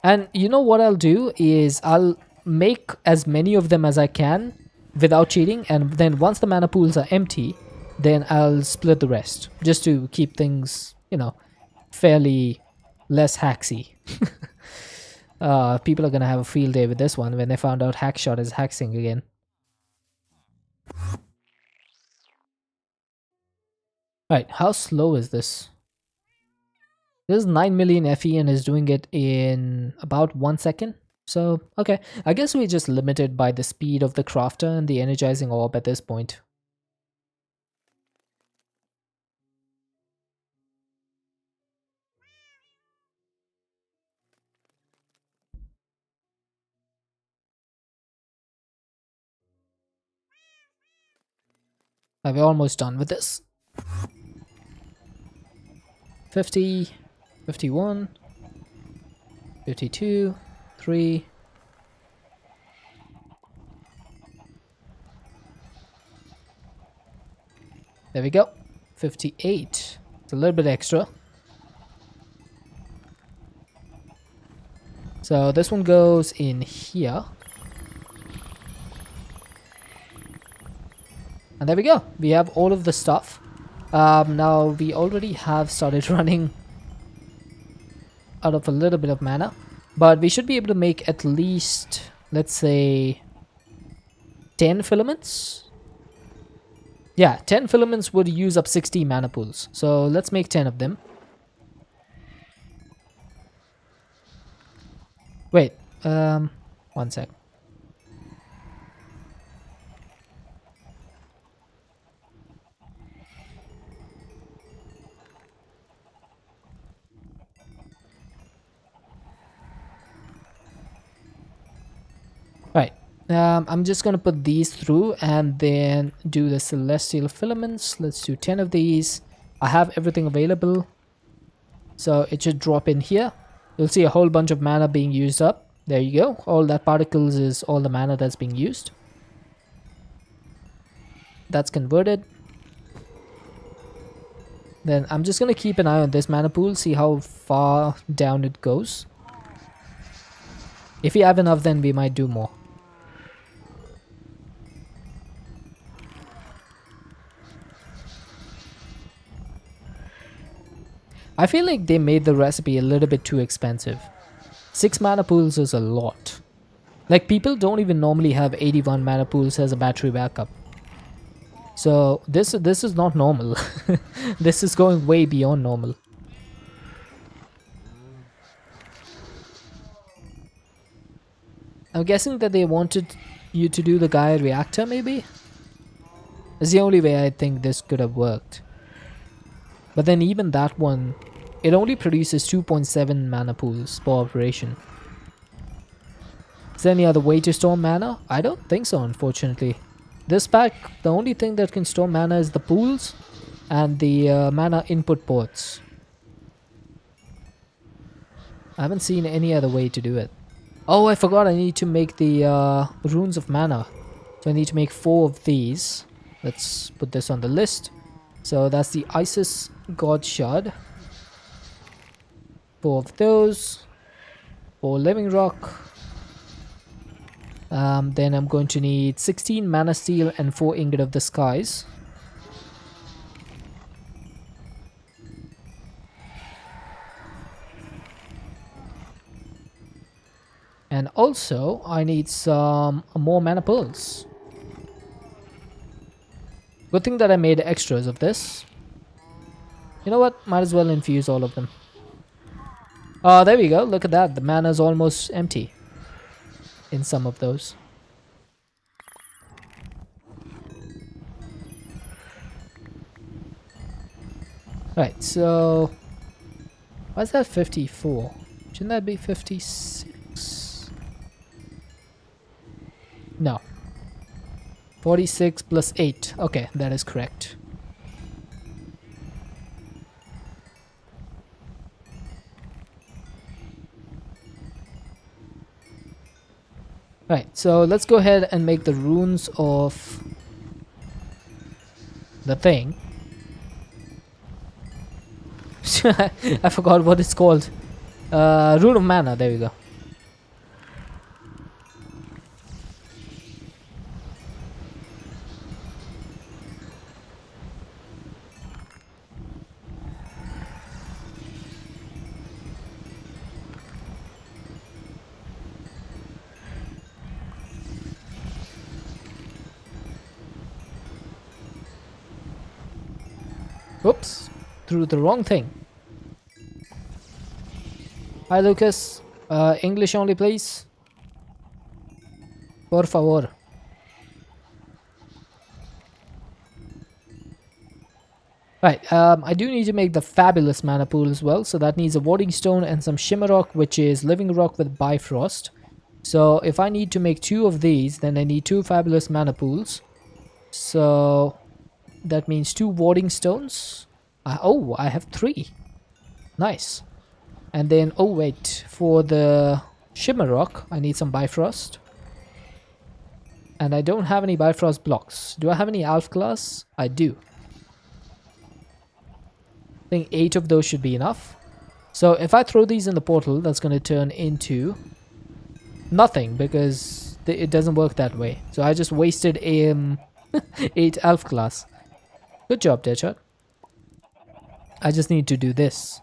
And you know what I'll do is I'll make as many of them as I can without cheating, and then once the mana pools are empty, then I'll split the rest just to keep things, you know, fairly less hacksy. People are gonna have a field day with this one when they found out Hackshot is hacking again. Right, how slow is this? This is 9 million FE and is doing it in about 1 second. So, okay. I guess we're just limited by the speed of the crafter and the energizing orb at this point. We're almost done with this. 50, 51, 52, 3. There we go. 58. It's a little bit extra. So this one goes in here. And there we go. We have all of the stuff. Now we already have started running out of a little bit of mana. But we should be able to make at least, let's say, 10 filaments. Yeah, 10 filaments would use up 60 mana pools. So let's make 10 of them. Wait, 1 sec. Right, I'm just gonna put these through and then do the celestial filaments. Let's do 10 of these. I have everything available, so it should drop in here. You'll see a whole bunch of mana being used up. There you go. All that particles is all the mana that's being used. That's converted. Then I'm just gonna keep an eye on this mana pool, see how far down it goes. If we have enough, then we might do more. I feel like they made the recipe a little bit too expensive. 6 mana pools is a lot. Like, people don't even normally have 81 mana pools as a battery backup. So this is not normal. This is going way beyond normal. I'm guessing that they wanted you to do the Gaia reactor, maybe? That's the only way I think this could have worked. But then even that one, it only produces 2.7 mana pools per operation. Is there any other way to store mana? I don't think so, unfortunately. This pack, the only thing that can store mana is the pools and the mana input ports. I haven't seen any other way to do it. Oh, I forgot I need to make the runes of mana. So I need to make 4 of these. Let's put this on the list. So that's the Isis God Shard. 4 of those. 4 Living Rock. Then I'm going to need 16 Mana Steel and 4 Ingot of the Skies. And also, I need some more Mana Pearls. Good thing that I made extras of this. You know what? Might as well infuse all of them. Oh, there we go. Look at that. The mana is almost empty in some of those. Right, so... why is that 54? Shouldn't that be 56? No. 46 plus 8. Okay, that is correct. Right, so let's go ahead and make the runes of the thing. I forgot what it's called. Rune of Mana, there we go. Oops, threw the wrong thing. Hi Lucas, English only please. Por favor. Right, I do need to make the fabulous mana pool as well. So that needs a warding stone and some shimmer rock, which is living rock with bifrost. So if I need to make 2 of these, then I need 2 fabulous mana pools. So that means 2 warding stones. Oh, I have 3. Nice. And then, oh wait, for the shimmer rock, I need some bifrost. And I don't have any bifrost blocks. Do I have any alpha glass? I do. I think 8 of those should be enough. So if I throw these in the portal, that's going to turn into nothing because it doesn't work that way. So I just wasted 8 alpha glass. Good job, Deadshot. I just need to do this.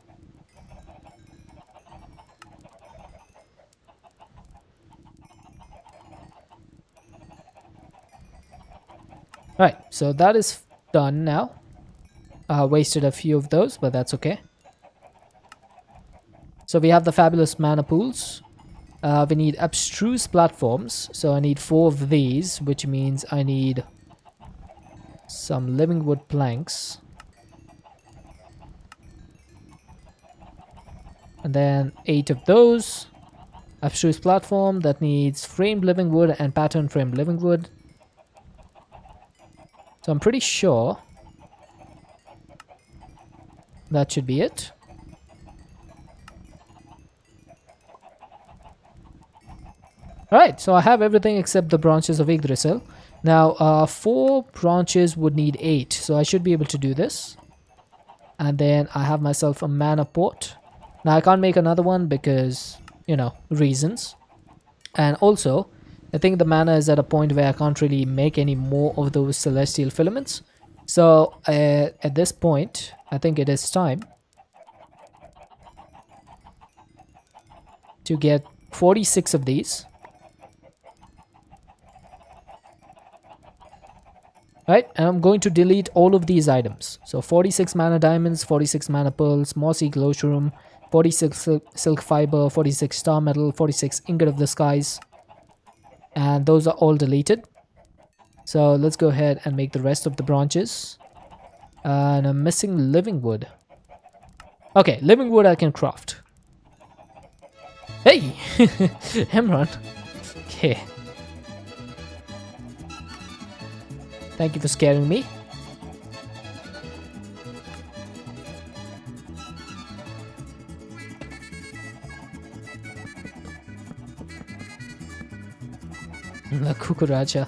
Right, so that is done now. Wasted a few of those, but that's okay. So we have the fabulous mana pools. We need abstruse platforms. So I need 4 of these, which means I need some living wood planks. And then 8 of those. Abstruse platform that needs framed living wood and pattern framed living wood. So I'm pretty sure that should be it. Alright, so I have everything except the branches of Yggdrasil. Now, 4 branches would need 8, so I should be able to do this. And then I have myself a mana pot. Now, I can't make another one because, you know, reasons. And also, I think the mana is at a point where I can't really make any more of those celestial filaments. So, at this point, I think it is time to get 46 of these. Right, and I'm going to delete all of these items. So 46 mana diamonds, 46 mana pearls, mossy glow shroom, 46 silk fiber, 46 star metal, 46 ingot of the skies. And those are all deleted. So let's go ahead and make the rest of the branches. And I'm missing living wood. Okay, living wood I can craft. Hey! Emron. Okay. Thank you for scaring me. The Kukuracha.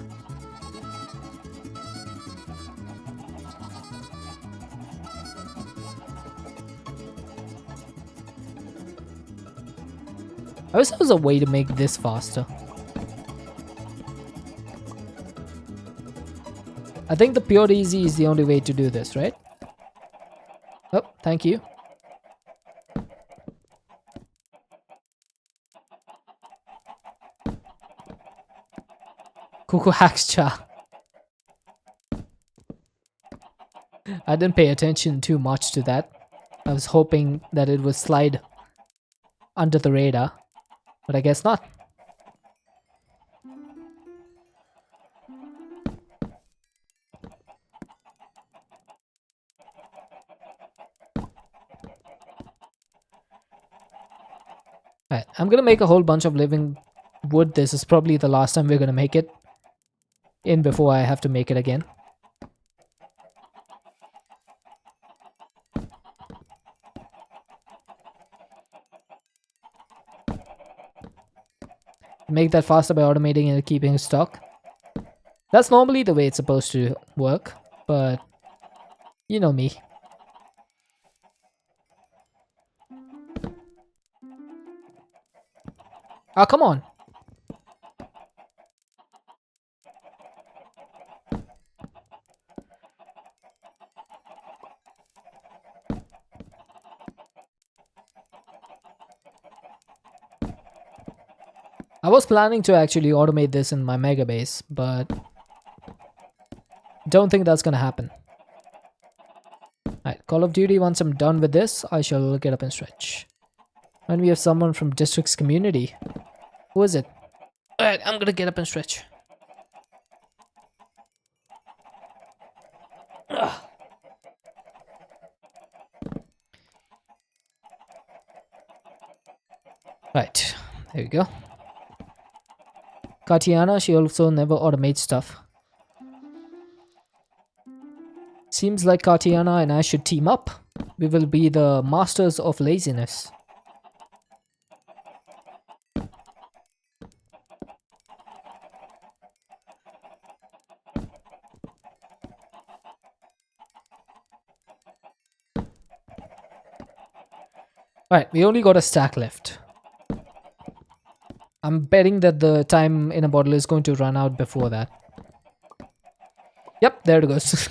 I wish there was a way to make this faster. I think the pure easy is the only way to do this, right? Oh, thank you. Kukuhakscha. I didn't pay attention too much to that. I was hoping that it would slide under the radar, but I guess not. Alright, I'm gonna make a whole bunch of living wood. This is probably the last time we're gonna make it in before I have to make it again. Make that faster by automating and keeping stock. That's normally the way it's supposed to work, but you know me. Oh, come on. I was planning to actually automate this in my mega base, but don't think that's gonna happen. Alright, Call of Duty, once I'm done with this, I shall get up and stretch. And we have someone from District's community. Who is it? Alright, I'm gonna get up and stretch. Ugh. Right, there we go. Katiana, she also never automates stuff. Seems like Katiana and I should team up. We will be the masters of laziness. Alright, we only got a stack left. I'm betting that the time in a bottle is going to run out before that. Yep, there it goes.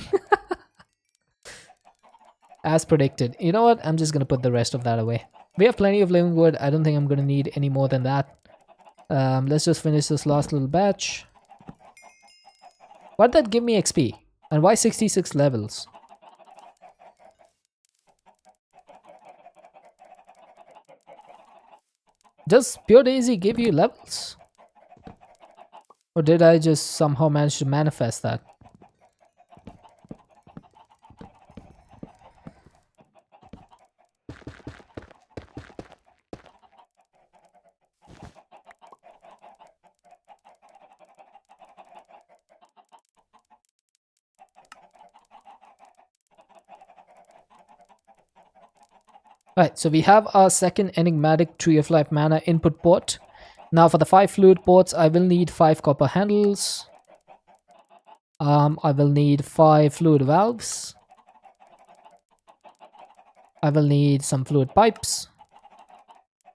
As predicted. You know what? I'm just gonna put the rest of that away. We have plenty of living wood. I don't think I'm gonna need any more than that. Let's just finish this last little batch. Why'd that give me XP? And why 66 levels? Does Pure Daisy give you levels? Or did I just somehow manage to manifest that? Right, so we have our second Enigmatic Tree of Life mana input port. Now for the 5 fluid ports, I will need 5 copper handles. I will need 5 fluid valves. I will need some fluid pipes.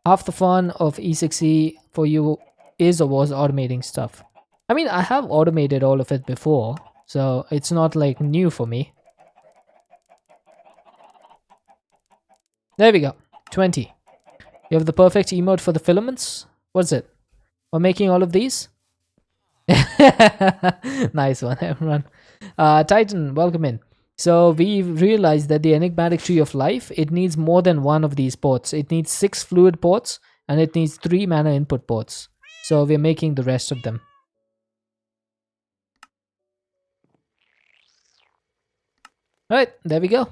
Half the fun of E6E for you is or was automating stuff. I mean, I have automated all of it before, so it's not like new for me. There we go, 20. You have the perfect emote for the filaments. What's it? We're making all of these? Nice one, everyone. Titan, welcome in. So we realized that the Enigmatic Tree of Life, it needs more than one of these ports. It needs 6 fluid ports and it needs 3 mana input ports. So we're making the rest of them. Alright, there we go.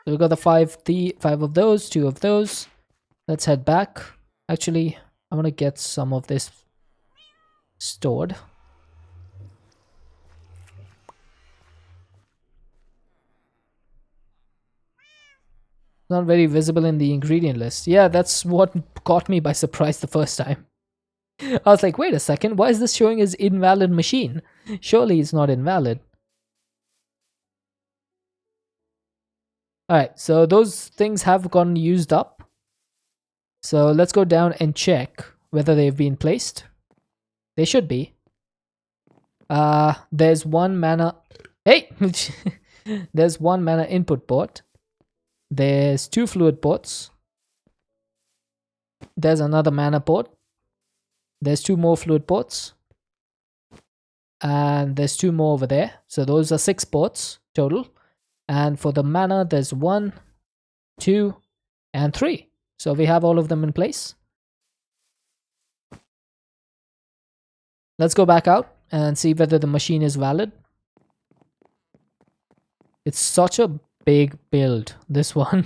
So we got the 5 of those, 2 of those. Let's head back. Actually, I want to get some of this stored. Not very visible in the ingredient list. Yeah, that's what caught me by surprise the first time. I was like, wait a second, why is this showing as invalid machine? Surely it's not invalid. Alright, so those things have gotten used up. So let's go down and check whether they've been placed. They should be. There's one mana. Hey! There's one mana input port. There's two fluid ports. There's another mana port. There's two more fluid ports. And there's two more over there. So those are 6 ports total. And for the mana, there's 1, 2, and 3. So we have all of them in place. Let's go back out and see whether the machine is valid. It's such a big build, this one.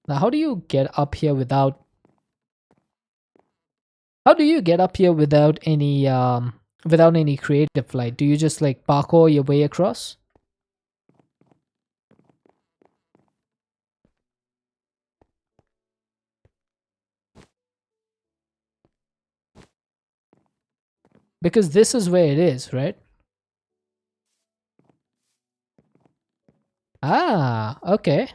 Now, how do you get up here without... How do you get up here without any creative flight? Do you just like parkour your way across? Because this is where it is, right? Ah, okay.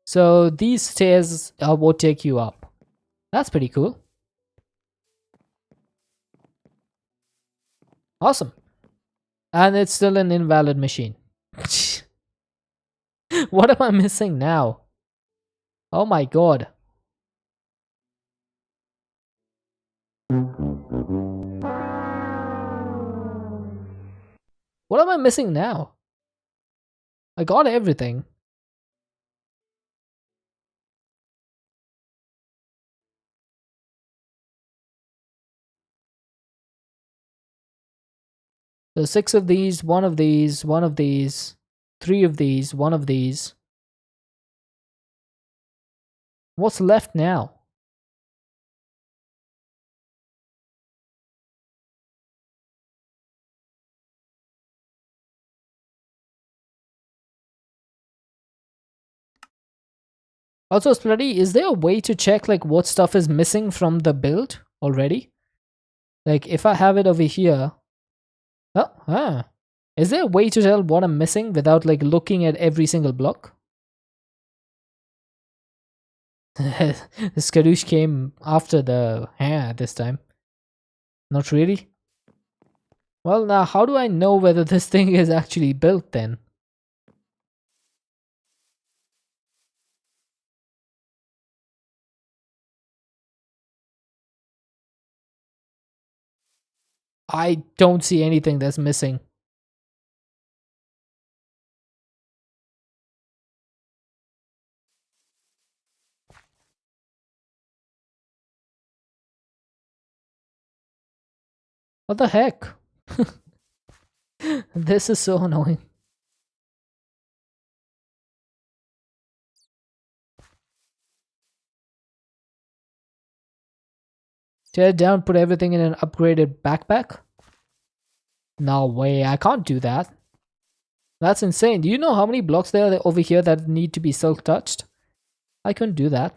So these stairs will take you up. That's pretty cool. Awesome. And it's still an invalid machine. What am I missing now? Oh my god. What am I missing now? I got everything. So 6 of these, 1 of these, 1 of these, 3 of these, 1 of these. What's left now? Also, Splitty, is there a way to check like what stuff is missing from the build already? Like if I have it over here. Is there a way to tell what I'm missing without like looking at every single block? The Skadoosh came after the this time. Not really. Well, now how do I know whether this thing is actually built then? I don't see anything that's missing. What the heck? This is so annoying. Tear it down, put everything in an upgraded backpack? No way, I can't do that. That's insane. Do you know how many blocks there are over here that need to be silk touched? I couldn't do that.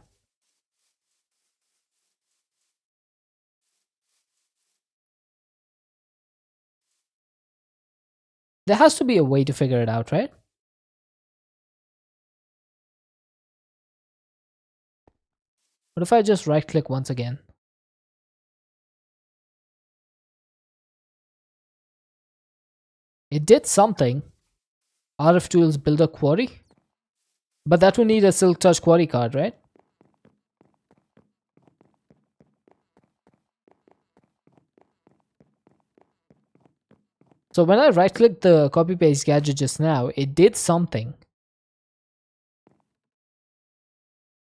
There has to be a way to figure it out, right? What if I just right click once again? It did something. RF tools build a quarry? But that would need a silk touch quarry card, right? So when I right clicked the copy paste gadget just now, it did something.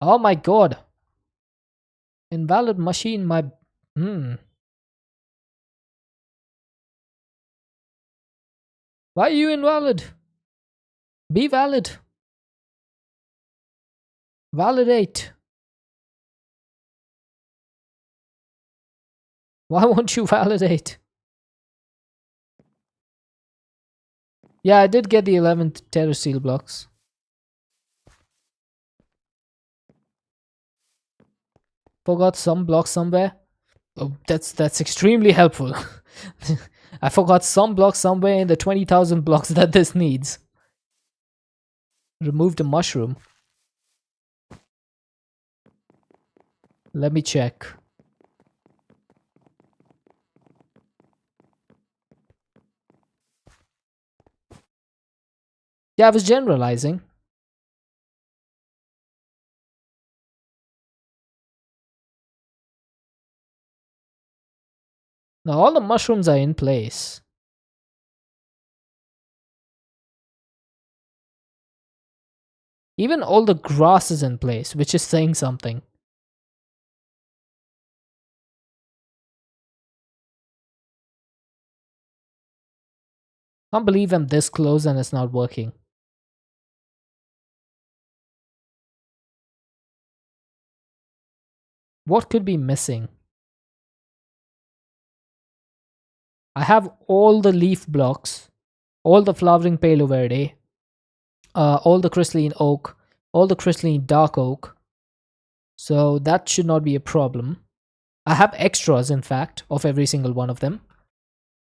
Oh my god. Invalid machine, my... Why are you invalid? Be valid. Validate. Why won't you validate? Yeah, I did get the 11th terror steel blocks. Forgot some block somewhere. Oh, that's extremely helpful. I forgot some block somewhere in the 20,000 blocks that this needs. Remove the mushroom. Let me check. Yeah, I was generalizing. Now all the mushrooms are in place. Even all the grass is in place, which is saying something. Can't believe I'm this close and it's not working. What could be missing? I have all the leaf blocks, all the flowering palo verde, all the crystalline oak, all the crystalline dark oak. So that should not be a problem. I have extras, in fact, of every single one of them.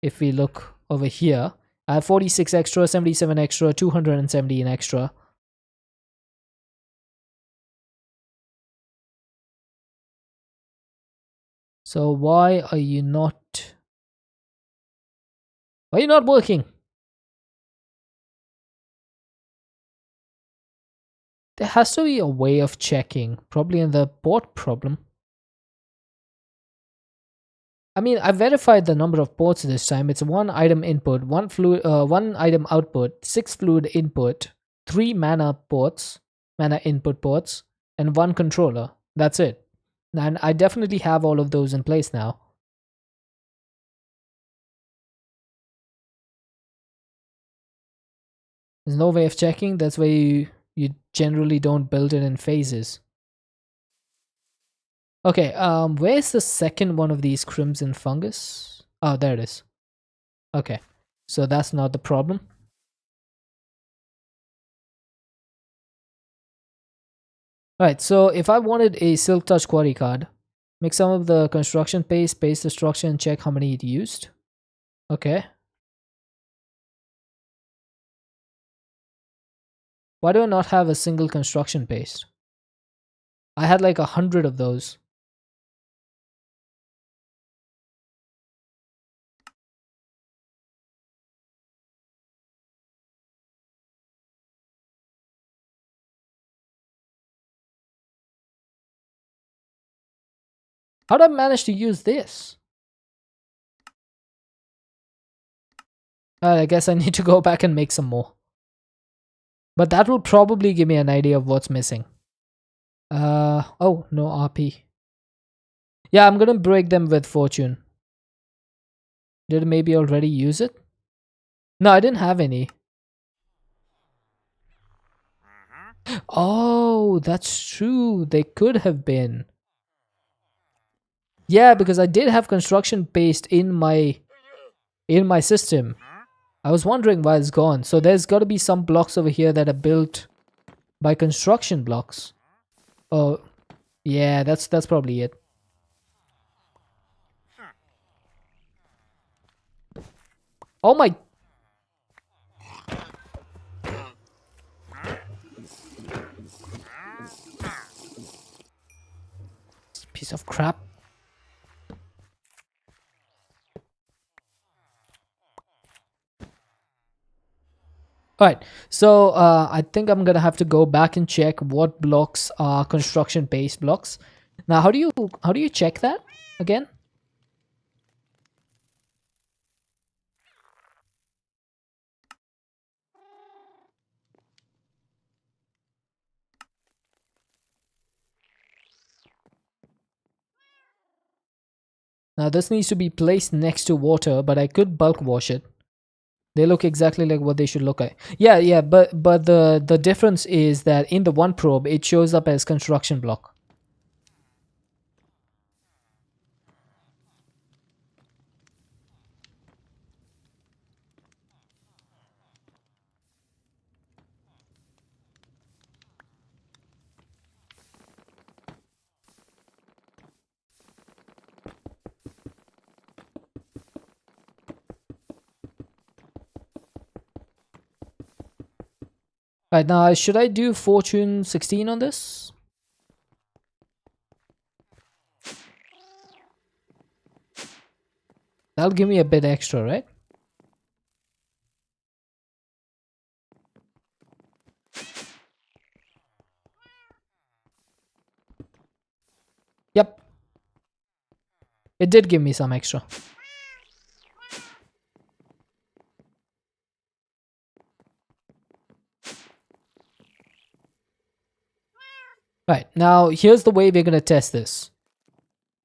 If we look over here, I have 46 extra, 77 extra, 270 in extra. So why are you not... Why are you not working? There has to be a way of checking, probably in the port problem. I mean, I verified the number of ports this time. It's one item input, one item output, 6 fluid input, 3 mana input ports, and 1 controller. That's it. And I definitely have all of those in place now. There's no way of checking. That's why you generally don't build it in phases. Okay, where's the second one of these crimson fungus? Oh, there it is. Okay, so that's not the problem. Alright, so if I wanted a Silk Touch Quarry card, make some of the construction paste the structure and check how many it used. Okay. Why do I not have a single construction paste? I had like 100 of those. How did I manage to use this? I guess I need to go back and make some more. But that will probably give me an idea of what's missing. Oh, no RP. Yeah, I'm gonna break them with fortune. Did I maybe already use it? No, I didn't have any. Oh, that's true. They could have been. Yeah, because I did have construction paste in my system. I was wondering why it's gone. So there's got to be some blocks over here that are built by construction blocks. Oh, yeah, that's probably it. Oh my... Piece of crap. Alright, so I think I'm gonna have to go back and check what blocks are construction based blocks. Now, how do you check that again? Now, this needs to be placed next to water, but I could bulk wash it. They look exactly like what they should look like. Yeah, but the difference is that in the one probe, it shows up as construction block. Right, now should I do fortune 16 on this? That'll give me a bit extra, right? Yep. It did give me some extra. Right, now here's the way we're going to test this.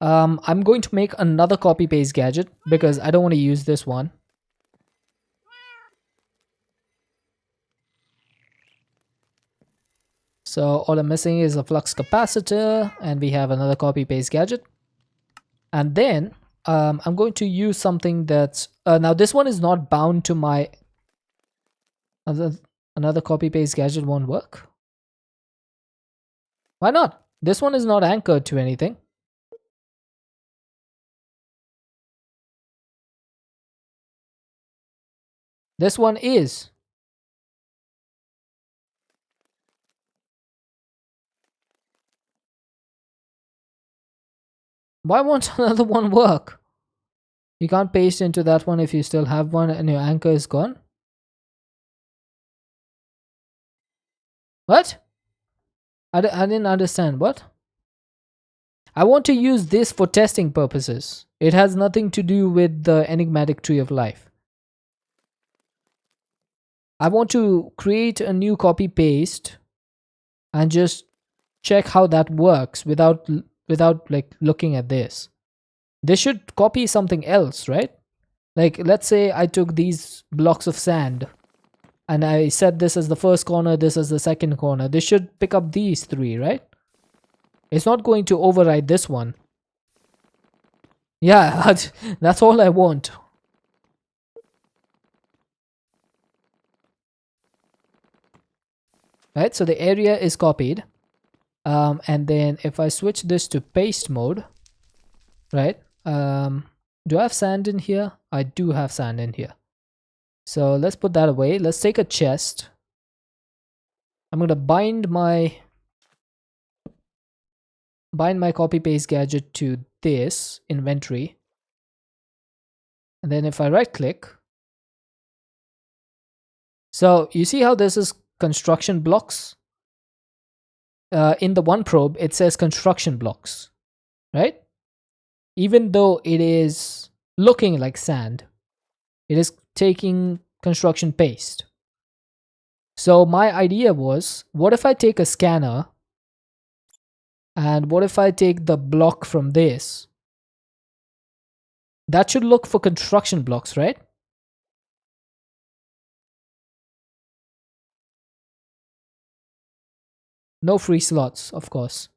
I'm going to make another copy paste gadget because I don't want to use this one. So all I'm missing is a flux capacitor, and we have another copy paste gadget. And then I'm going to use something that's now this one is not bound to my another copy paste gadget won't work. Why not? This one is not anchored to anything. This one is. Why won't another one work? You can't paste into that one if you still have one and your anchor is gone? What? I didn't understand. What? I want to use this for testing purposes. It has nothing to do with the enigmatic tree of life. I want to create a new copy paste and just check how that works without like looking at this. This should copy something else, right? Like let's say I took these blocks of sand and I set this as the first corner, this as the second corner. This should pick up these three, right? It's not going to override this one. Yeah, that's all I want. Right, so the area is copied. And then if I switch this to paste mode, right? Do I have sand in here? I do have sand in here. So let's put that away. Let's take a chest. I'm gonna bind my copy paste gadget to this inventory. And then if I right click, so you see how this is construction blocks? In the one probe, it says construction blocks, right? Even though it is looking like sand, it is taking construction paste. So my idea was, what if I take a scanner and what if I take the block from this? That should look for construction blocks, right? No free slots, of course.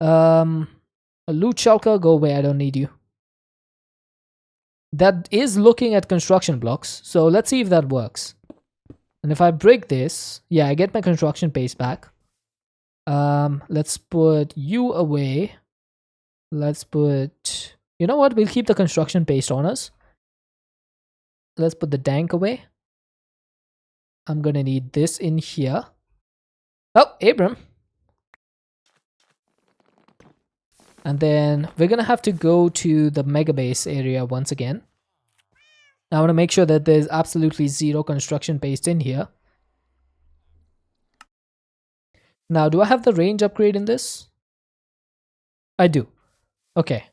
A loot shulker, go away, I don't need you. That is looking at construction blocks, so let's see if that works. And if I break this, yeah, I get my construction paste back. Let's put you away. Let's put, you know what, we'll keep the construction paste on us. Let's put the dank away. I'm gonna need this in here. Oh, Abram. And then we're gonna have to go to the mega base area once again. I want to make sure that there's absolutely zero construction paste in here. Now, do I have the range upgrade in this? I do. Okay.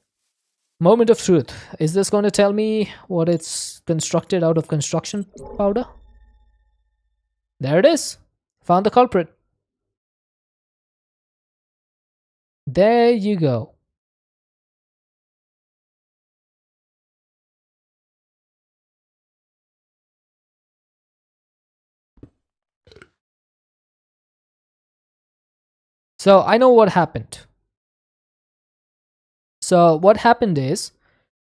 Moment of truth. Is this going to tell me what it's constructed out of construction powder? There it is. Found the culprit. There you go. So I know what happened. So what happened is,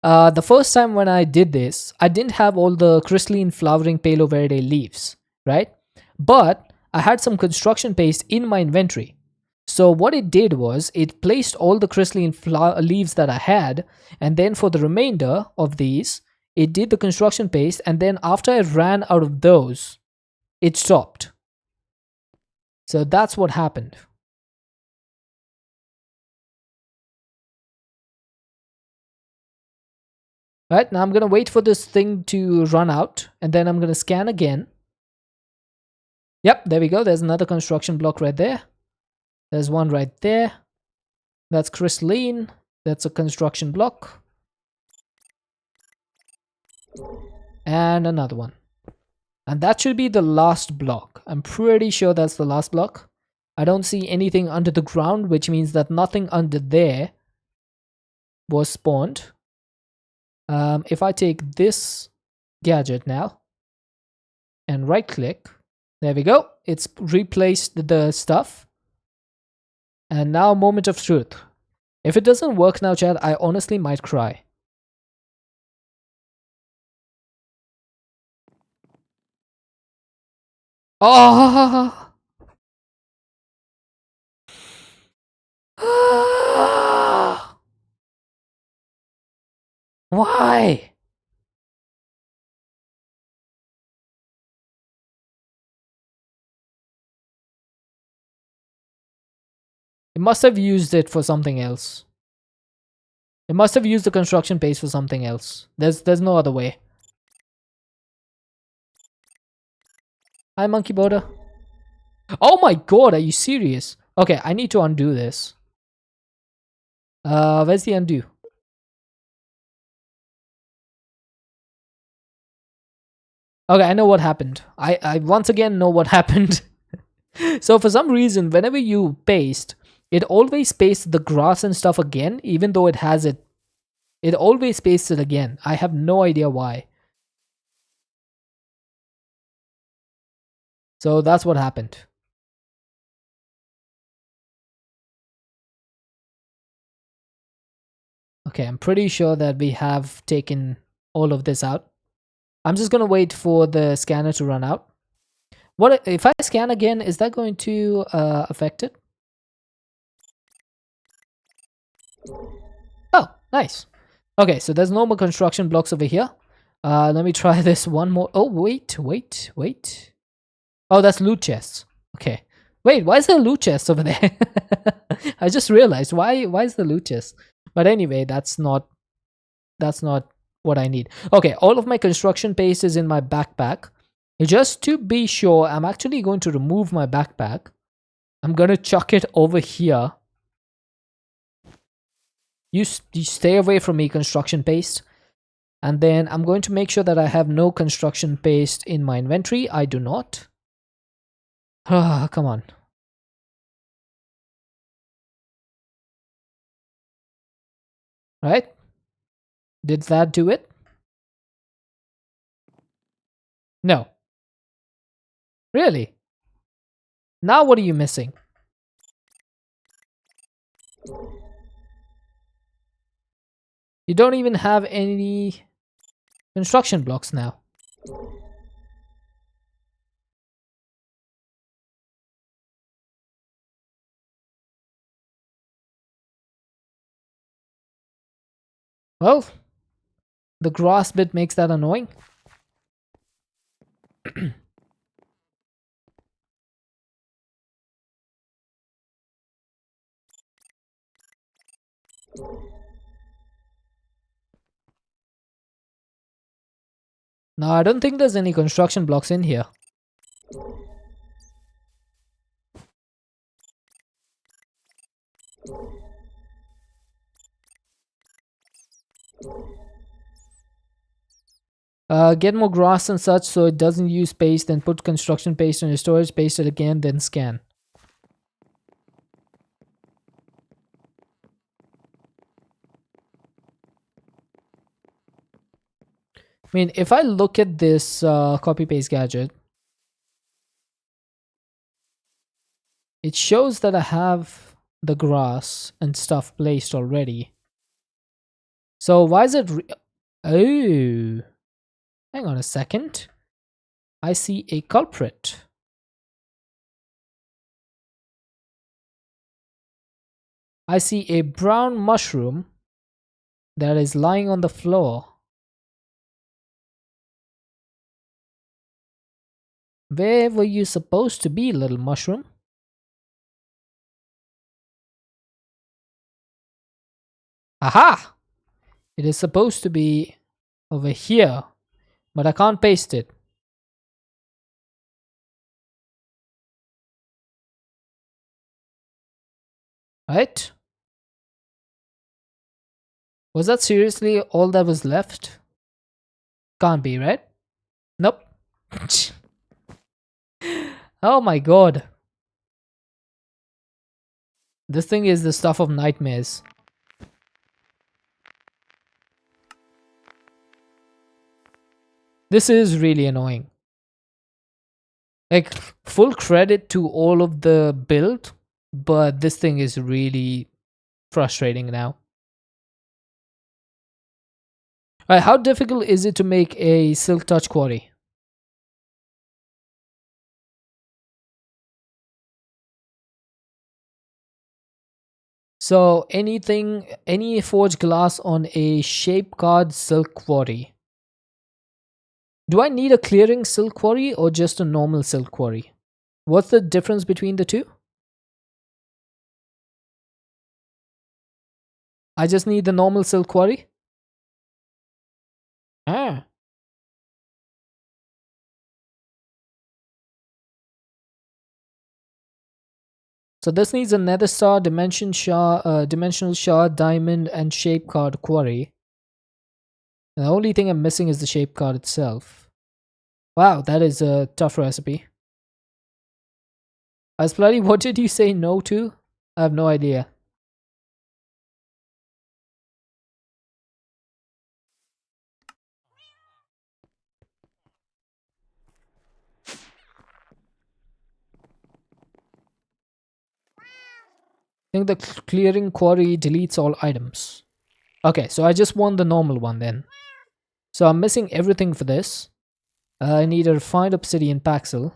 the first time when I did this, I didn't have all the crystalline flowering Palo Verde leaves, right? But I had some construction paste in my inventory. So what it did was, it placed all the crystalline leaves that I had, and then for the remainder of these, it did the construction paste, and then after I ran out of those, it stopped. So that's what happened. Right, now I'm going to wait for this thing to run out, and then I'm going to scan again. Yep, there we go. There's another construction block right there. There's one right there. That's crystalline. That's a construction block. And another one. And that should be the last block. I'm pretty sure that's the last block. I don't see anything under the ground, which means that nothing under there was spawned. If I take this gadget now and right click, there we go. It's replaced the stuff. And now, moment of truth. If it doesn't work now, chat, I honestly might cry. Oh! Why? It must have used it for something else. It must have used the construction paste for something else. There's no other way. Hi, Monkey Boda. Oh my god, are you serious? Okay, I need to undo this. Where's the undo? Okay, I know what happened. I once again know what happened. So for some reason, whenever you paste, it always pastes the grass and stuff again, even though it has it. It always pastes it again. I have no idea why. So that's what happened. Okay, I'm pretty sure that we have taken all of this out. I'm just going to wait for the scanner to run out. What if I scan again? Is that going to affect it? Oh, nice. Okay, so there's no more construction blocks over here. Let me try this one more. Oh, wait. Oh, that's loot chests. Okay. Wait, why is there a loot chest over there? I just realized why is the loot chest? But anyway, that's not what I need. Okay, all of my construction paste is in my backpack. Just to be sure, I'm actually going to remove my backpack. I'm going to chuck it over here. You stay away from me, construction paste. And then I'm going to make sure that I have no construction paste in my inventory. I do not. Ah, come on. Right? Did that do it? No. Really? Now what are you missing? You don't even have any construction blocks now. Well, the grass bit makes that annoying. No, I don't think there's any construction blocks in here. Get more grass and such so it doesn't use paste, then put construction paste on your storage, paste it again, then scan. I mean, if I look at this copy paste gadget, it shows that I have the grass and stuff placed already. So why is it... Oh, hang on a second. I see a culprit. I see a brown mushroom that is lying on the floor. Where were you supposed to be, little mushroom? Aha! It is supposed to be over here, but I can't paste it. Right? Was that seriously all that was left? Can't be, right? Nope. Oh my god. This thing is the stuff of nightmares. This is really annoying. Like, full credit to all of the build, but this thing is really frustrating now. Alright, how difficult is it to make a silk touch quarry? So any forged glass on a shape card silk quarry. Do I need a clearing silk quarry or just a normal silk quarry? What's the difference between the two? I just need the normal silk quarry? Ah. So this needs a nether star, dimensional shard, diamond, and shape card quarry. And the only thing I'm missing is the shape card itself. Wow, that is a tough recipe. Bloody, what did you say no to? I have no idea. I think the clearing quarry deletes all items. Okay, so I just want the normal one then. So I'm missing everything for this. I need a refined obsidian paxel.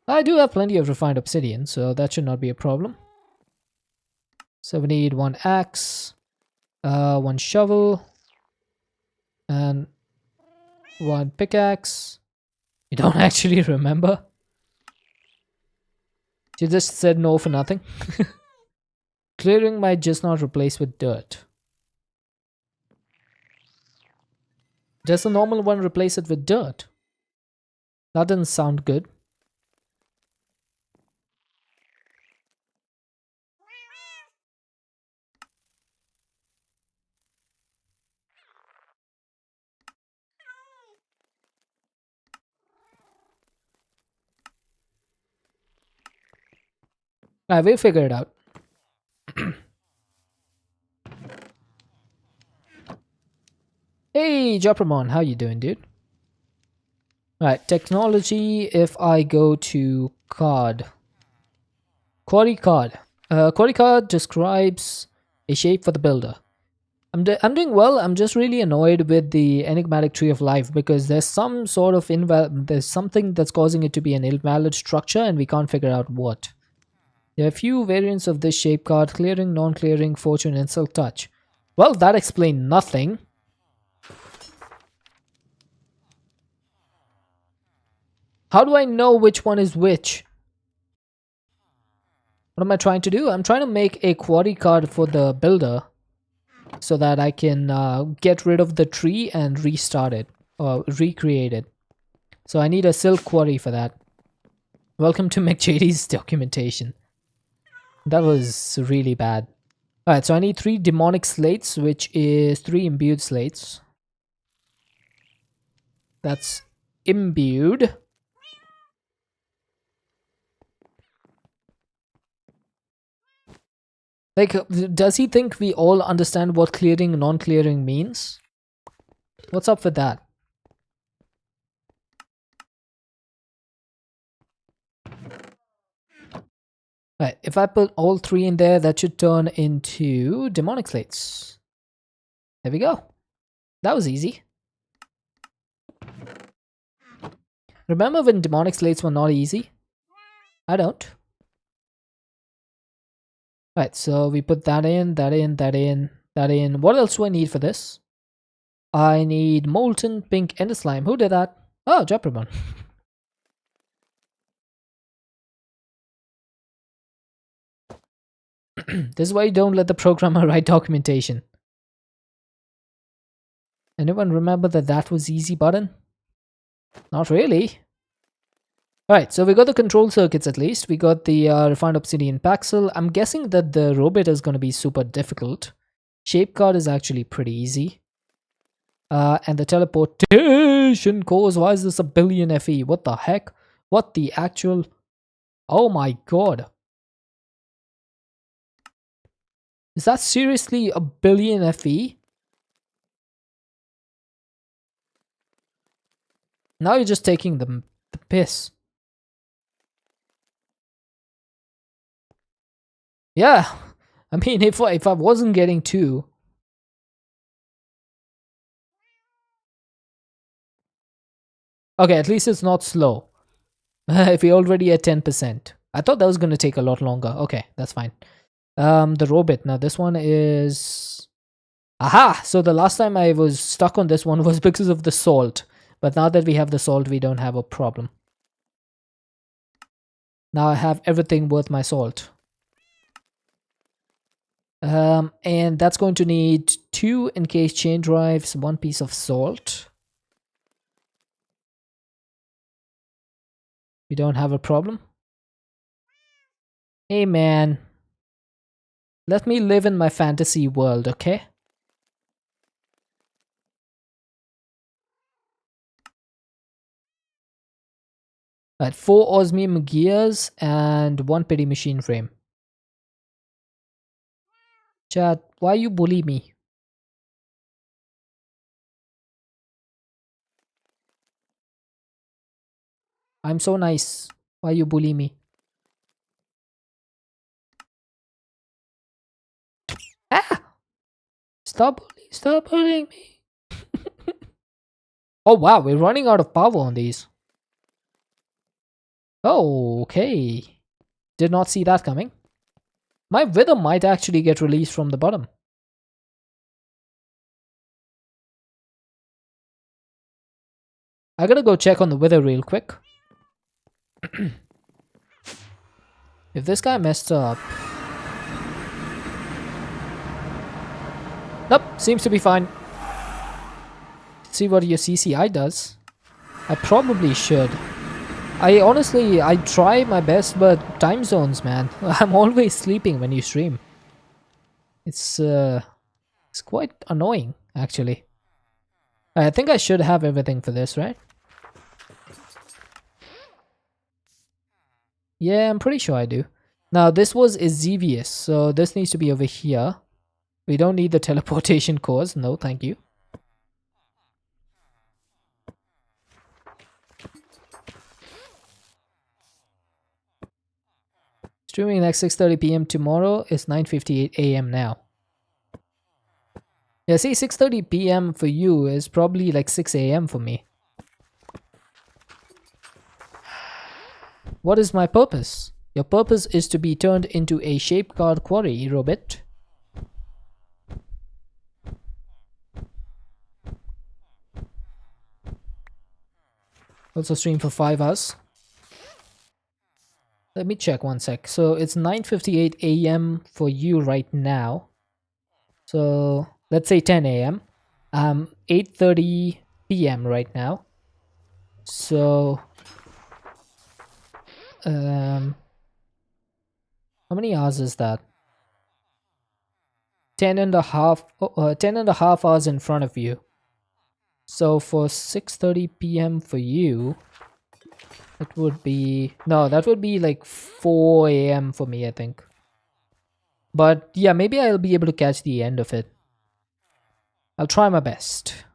I do have plenty of refined obsidian, so that should not be a problem. So we need one axe, one shovel, and one pickaxe. You don't actually remember? You just said no for nothing. Clearing might just not replace with dirt. Does the normal one replace it with dirt? That doesn't sound good. I will figure it out. Hey, Jopramon, how you doing, dude? Right, technology. If I go to card, quarry card. Quarry card describes a shape for the builder. I'm doing well. I'm just really annoyed with the enigmatic tree of life because there's some sort of there's something that's causing it to be an invalid structure and we can't figure out what. There are a few variants of this shape card: clearing, non-clearing, fortune, and silk touch. Well, that explained nothing. How do I know which one is which? What am I trying to do? I'm trying to make a quarry card for the builder so that I can get rid of the tree and restart it or recreate it. So I need a silk quarry for that. Welcome to McJady's documentation. That was really bad. Alright, so I need 3 demonic slates, which is 3 imbued slates. That's imbued. Like, does he think we all understand what clearing and non-clearing means? What's up with that? Right, if I put all 3 in there, that should turn into demonic slates. There we go. That was easy. Remember when demonic slates were not easy? I don't. Right, so we put that in, that in, that in, that in. What else do I need for this? I need molten pink ender slime. Who did that? Oh, Japrabon. This is why you don't let the programmer write documentation. Anyone remember that that was easy button? Not really. Alright, so we got the control circuits at least. We got the refined obsidian paxel. I'm guessing that the robot is going to be super difficult. Shape card is actually pretty easy. And the teleportation cores. Why is this a billion FE? What the heck? What the actual... Oh my god. Is that seriously a billion FE? Now you're just taking the piss. Yeah. I mean, if I wasn't getting two... Okay, at least it's not slow. If we're already at 10%. I thought that was going to take a lot longer. Okay, that's fine. The robot. Now this one is... Aha! So the last time I was stuck on this one was because of the salt. But now that we have the salt, we don't have a problem. Now I have everything worth my salt. And that's going to need 2 encased chain drives, 1 piece of salt. We don't have a problem. Hey man. Let me live in my fantasy world, okay? Alright, 4 osmium gears and 1 pity machine frame. Chat, why you bully me? I'm so nice. Why you bully me? Ah! Stop bullying me. Oh wow, we're running out of power on these. Oh, okay. Did not see that coming. My wither might actually get released from the bottom. I gotta go check on the wither real quick. If this guy messed up... Nope, seems to be fine. See what your CCI does. I probably should. I try my best, but time zones, man. I'm always sleeping when you stream. It's quite annoying, actually. I think I should have everything for this, right? Yeah, I'm pretty sure I do. Now, this was Ezevious, so this needs to be over here. We don't need the teleportation cores. No, thank you. Streaming next 6:30 p.m. tomorrow is 9:58 a.m. now. Yeah, see, 6:30 p.m. for you is probably like 6 a.m. for me. What is my purpose? Your purpose is to be turned into a shape card quarry, Robert. Also stream for 5 hours. Let me check one sec. So it's 9:58 a.m. for you right now. So let's say 10 a.m. 8:30 p.m. right now. So how many hours is that? 10 and a half hours in front of you. So for 6:30 p.m. for you, it would be... No, that would be like 4 a.m. for me, I think. But yeah, maybe I'll be able to catch the end of it. I'll try my best.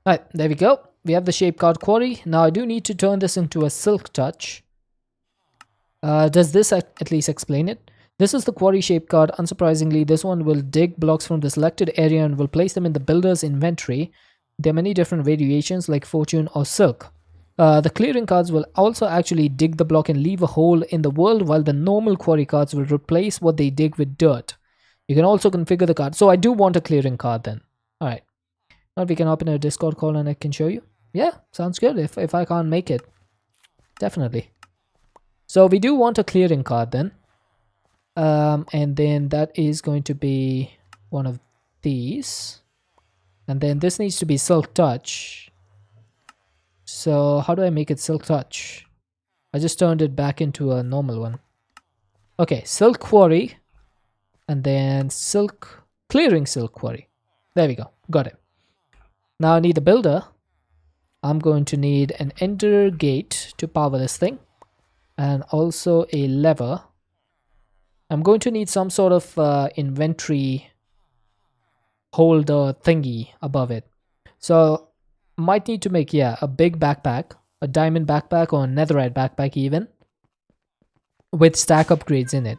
Alright, there we go. We have the shape card quarry. Now I do need to turn this into a silk touch. Does this at least explain it? This is the quarry shape card. Unsurprisingly, this one will dig blocks from the selected area and will place them in the builder's inventory. There are many different variations like fortune or silk. The clearing cards will also actually dig the block and leave a hole in the world, while the normal quarry cards will replace what they dig with dirt. You can also configure the card. So I do want a clearing card then. Alright. Now we can open a Discord call and I can show you. Yeah, sounds good if I can't make it. definitely. So we do want a clearing card then. And then that is going to be one of these. And then this needs to be Silk Touch. So how do I make it Silk Touch? I just turned it back into a normal one. Okay, Silk Quarry. And then Clearing Silk Quarry. There we go. Got it. Now I need a builder. I'm going to need an ender gate to power this thing. And also a lever. I'm going to need some sort of inventory holder thingy above it. So might need to make, yeah, a big backpack, a diamond backpack or a netherite backpack even, with stack upgrades in it.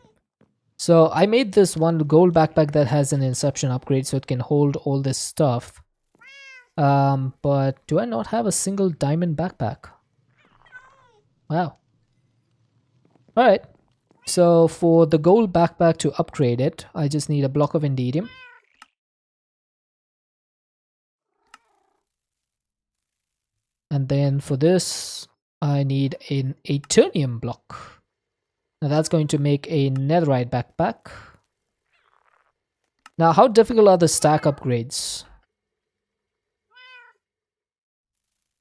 So I made this one gold backpack that has an inception upgrade so it can hold all this stuff. But do I not have a single diamond backpack? Wow. Alright. So for the gold backpack to upgrade it, I just need a block of indidium. And then for this, I need an Aeternum block. Now that's going to make a netherite backpack. Now how difficult are the stack upgrades?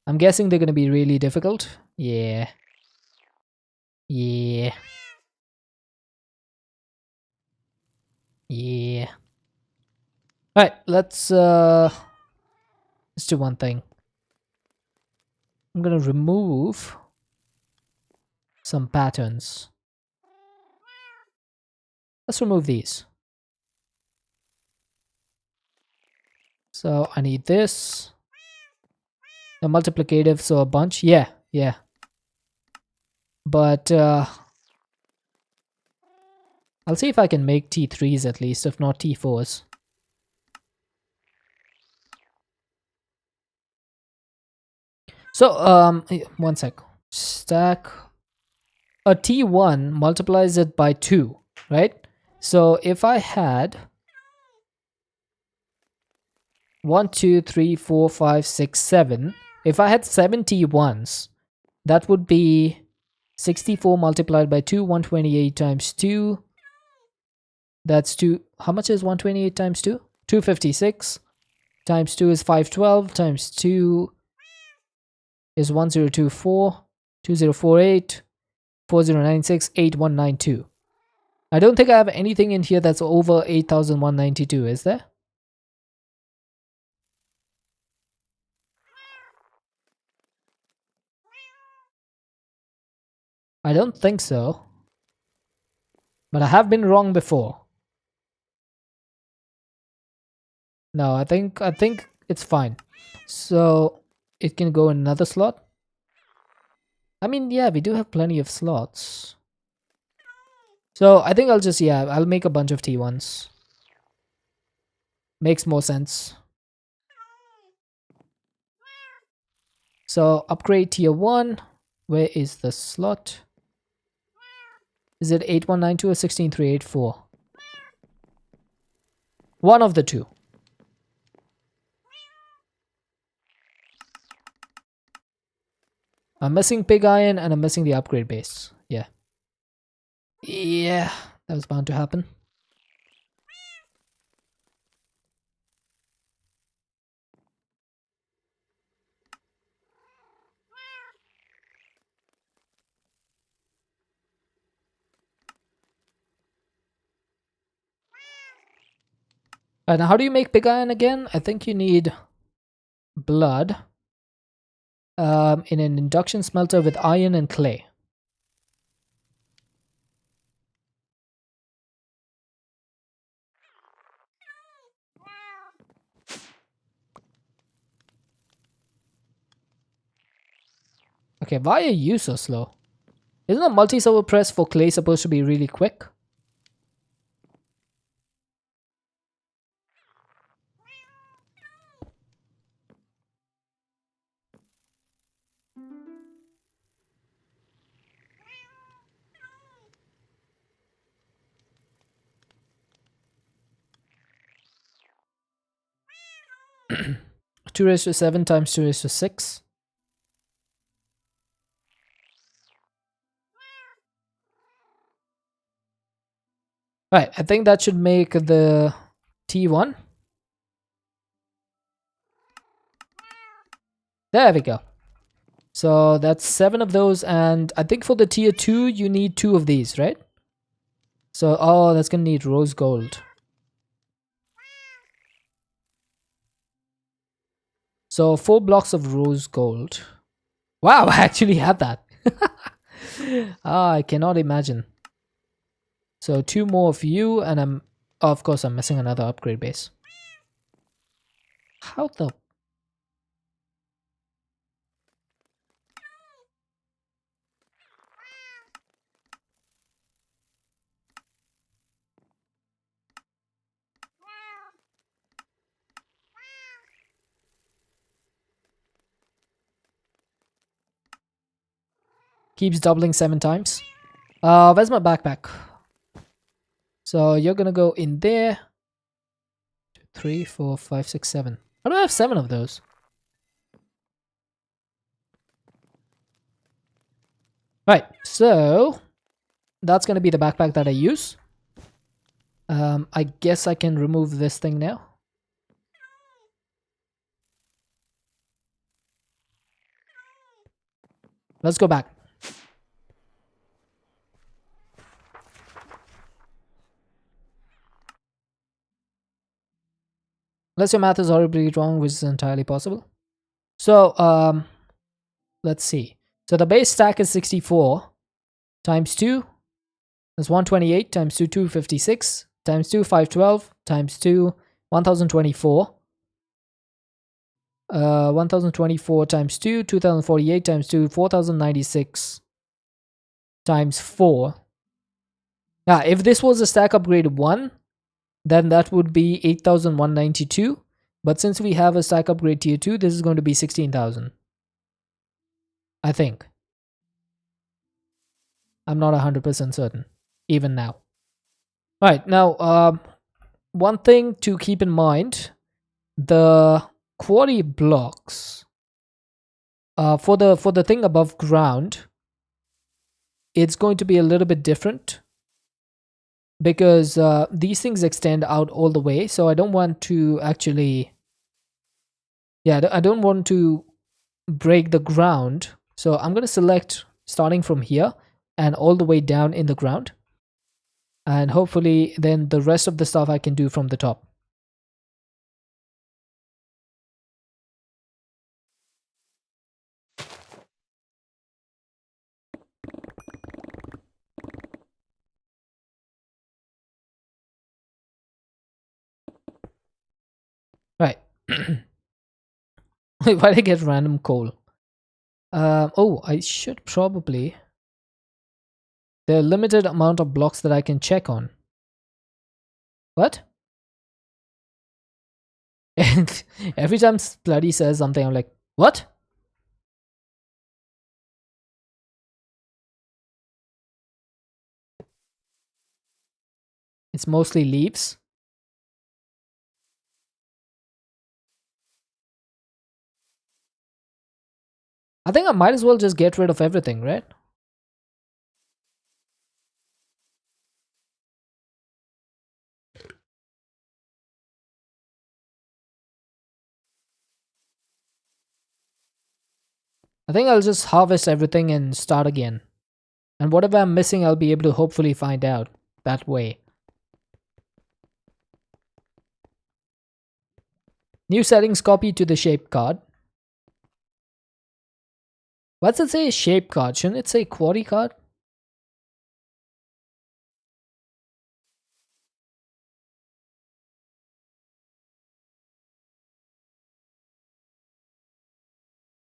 I'm guessing they're going to be really difficult. Yeah. Yeah. Yeah. Alright, let's do one thing. I'm gonna remove some patterns. Let's remove these. So I need this. A multiplicative, so a bunch. Yeah, yeah. But I'll see if I can make T3s at least, if not T4s. So, one sec. Stack. A T1 multiplies it by 2, right? So if I had 1, 2, 3, 4, 5, 6, 7, if I had 7 T1s, that would be 64 multiplied by 2, 128 times 2. That's 2. How much is 128 times 2? 256. Times 2 is 512. Times 2 is 1024. 2048. 4096. 8192. I don't think I have anything in here that's over 8192, is there? I don't think so. But I have been wrong before. No, I think it's fine. So it can go in another slot. I mean, yeah, we do have plenty of slots. So I think I'll just, yeah, I'll make a bunch of T1s. Makes more sense. So upgrade tier 1. Where is the slot? Is it 8192 or 16384? One of the two. I'm missing pig iron and I'm missing the upgrade base. Yeah. Yeah, that was bound to happen. And how do you make pig iron again? I think you need blood in an induction smelter with iron and clay. Okay, why are you so slow? Isn't a multi-server press for clay supposed to be really quick? Two raised to 7 times 2 raised to 6. Right, I think that should make the T1. There we go. So that's 7 of those, and I think for the tier 2, you need 2 of these, right? So, oh, that's gonna need rose gold. So 4 blocks of rose gold. Wow, I actually had that. I cannot imagine. So 2 more of you, and oh, of course, I'm missing another upgrade base. How the... Keeps doubling 7 times. Where's my backpack? So you're gonna go in there. 3, 4, 5, 6, 7. How do I have 7 of those? Right, so that's gonna be the backpack that I use. I guess I can remove this thing now. Let's go back. Unless your math is horribly wrong, which is entirely possible. So, let's see. So the base stack is 64 times 2. That's 128 times 2, 256 times 2, 512 times 2, 1024. 1024 times 2, 2048 times 2, 4096 times 4. Now, if this was a stack upgrade 1, then that would be 8192. But since we have a stack upgrade tier 2, this is going to be 16,000. I think. I'm not 100% certain, even now. Alright, now, one thing to keep in mind, the quarry blocks, for the thing above ground, it's going to be a little bit different, because these things extend out all the way, so I don't want to actually... Yeah, I don't want to break the ground, so I'm going to select starting from here and all the way down in the ground. And hopefully then the rest of the stuff I can do from the top. Right. Why did I get random coal? Oh, I should probably... There are limited amount of blocks that I can check on. What? And every time Bloody says something, I'm like, what? It's mostly leaves. I think I might as well just get rid of everything, right? I think I'll just harvest everything and start again. And whatever I'm missing, I'll be able to hopefully find out that way. New settings copy to the shape card. What's it say? Shape card. Shouldn't it say quarry card?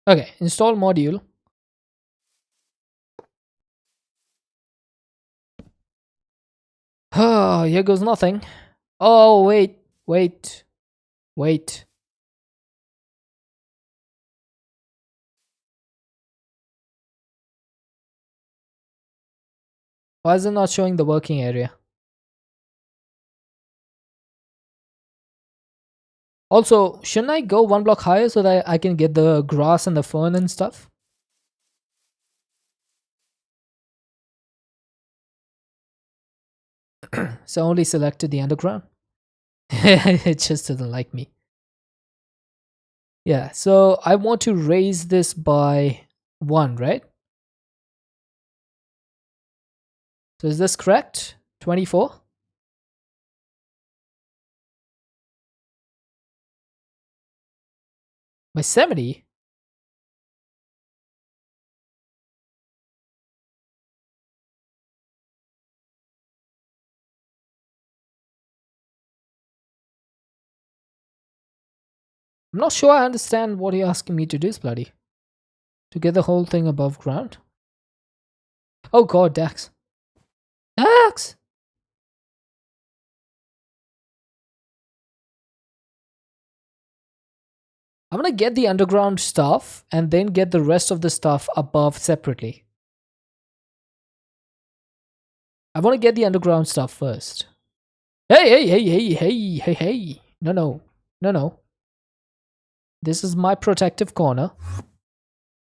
Okay, install module. Oh, here goes nothing. Oh, wait. Wait. Wait. Why is it not showing the working area? Also, shouldn't I go 1 block higher so that I can get the grass and the fern and stuff? So I only selected the underground. It just doesn't like me. Yeah, so I want to raise this by 1, right? So is this correct? 24? By 70? I'm not sure I understand what you're asking me to do, Bloody. To get the whole thing above ground? Oh god, Dax. Dax! I'm gonna get the underground stuff and then get the rest of the stuff above separately. I want to get the underground stuff first. Hey, hey, hey, hey, hey, hey, hey. No, no. No, no. This is my protective corner.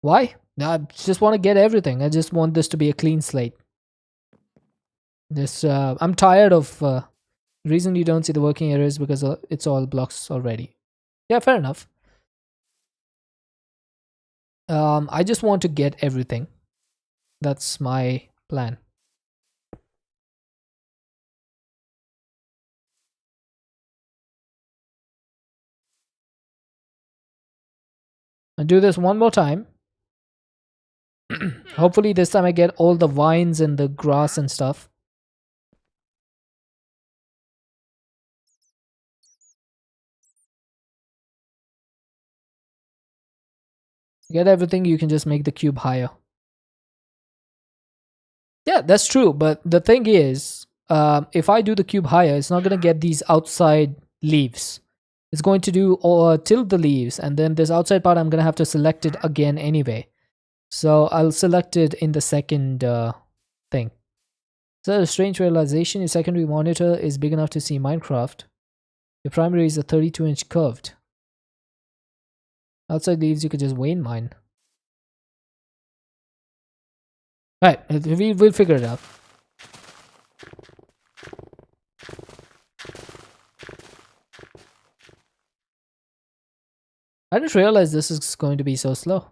Why? I just want to get everything. I just want this to be a clean slate. I'm tired of... the reason you don't see the working area is because it's all blocks already. Yeah, fair enough. I just want to get everything. That's my plan. I'll do this one more time. Hopefully this time I get all the vines and the grass and stuff. Get everything, you can just make the cube higher. Yeah, that's true. But the thing is, if I do the cube higher, it's not going to get these outside leaves. It's going to do tilt the leaves, and then this outside part, I'm going to have to select it again anyway. So I'll select it in the second thing. So a strange realization, your secondary monitor is big enough to see Minecraft. Your primary is a 32-inch curved. Outside leaves, you could just Wayne mine. Right, we'll figure it out. I didn't realize this is going to be so slow.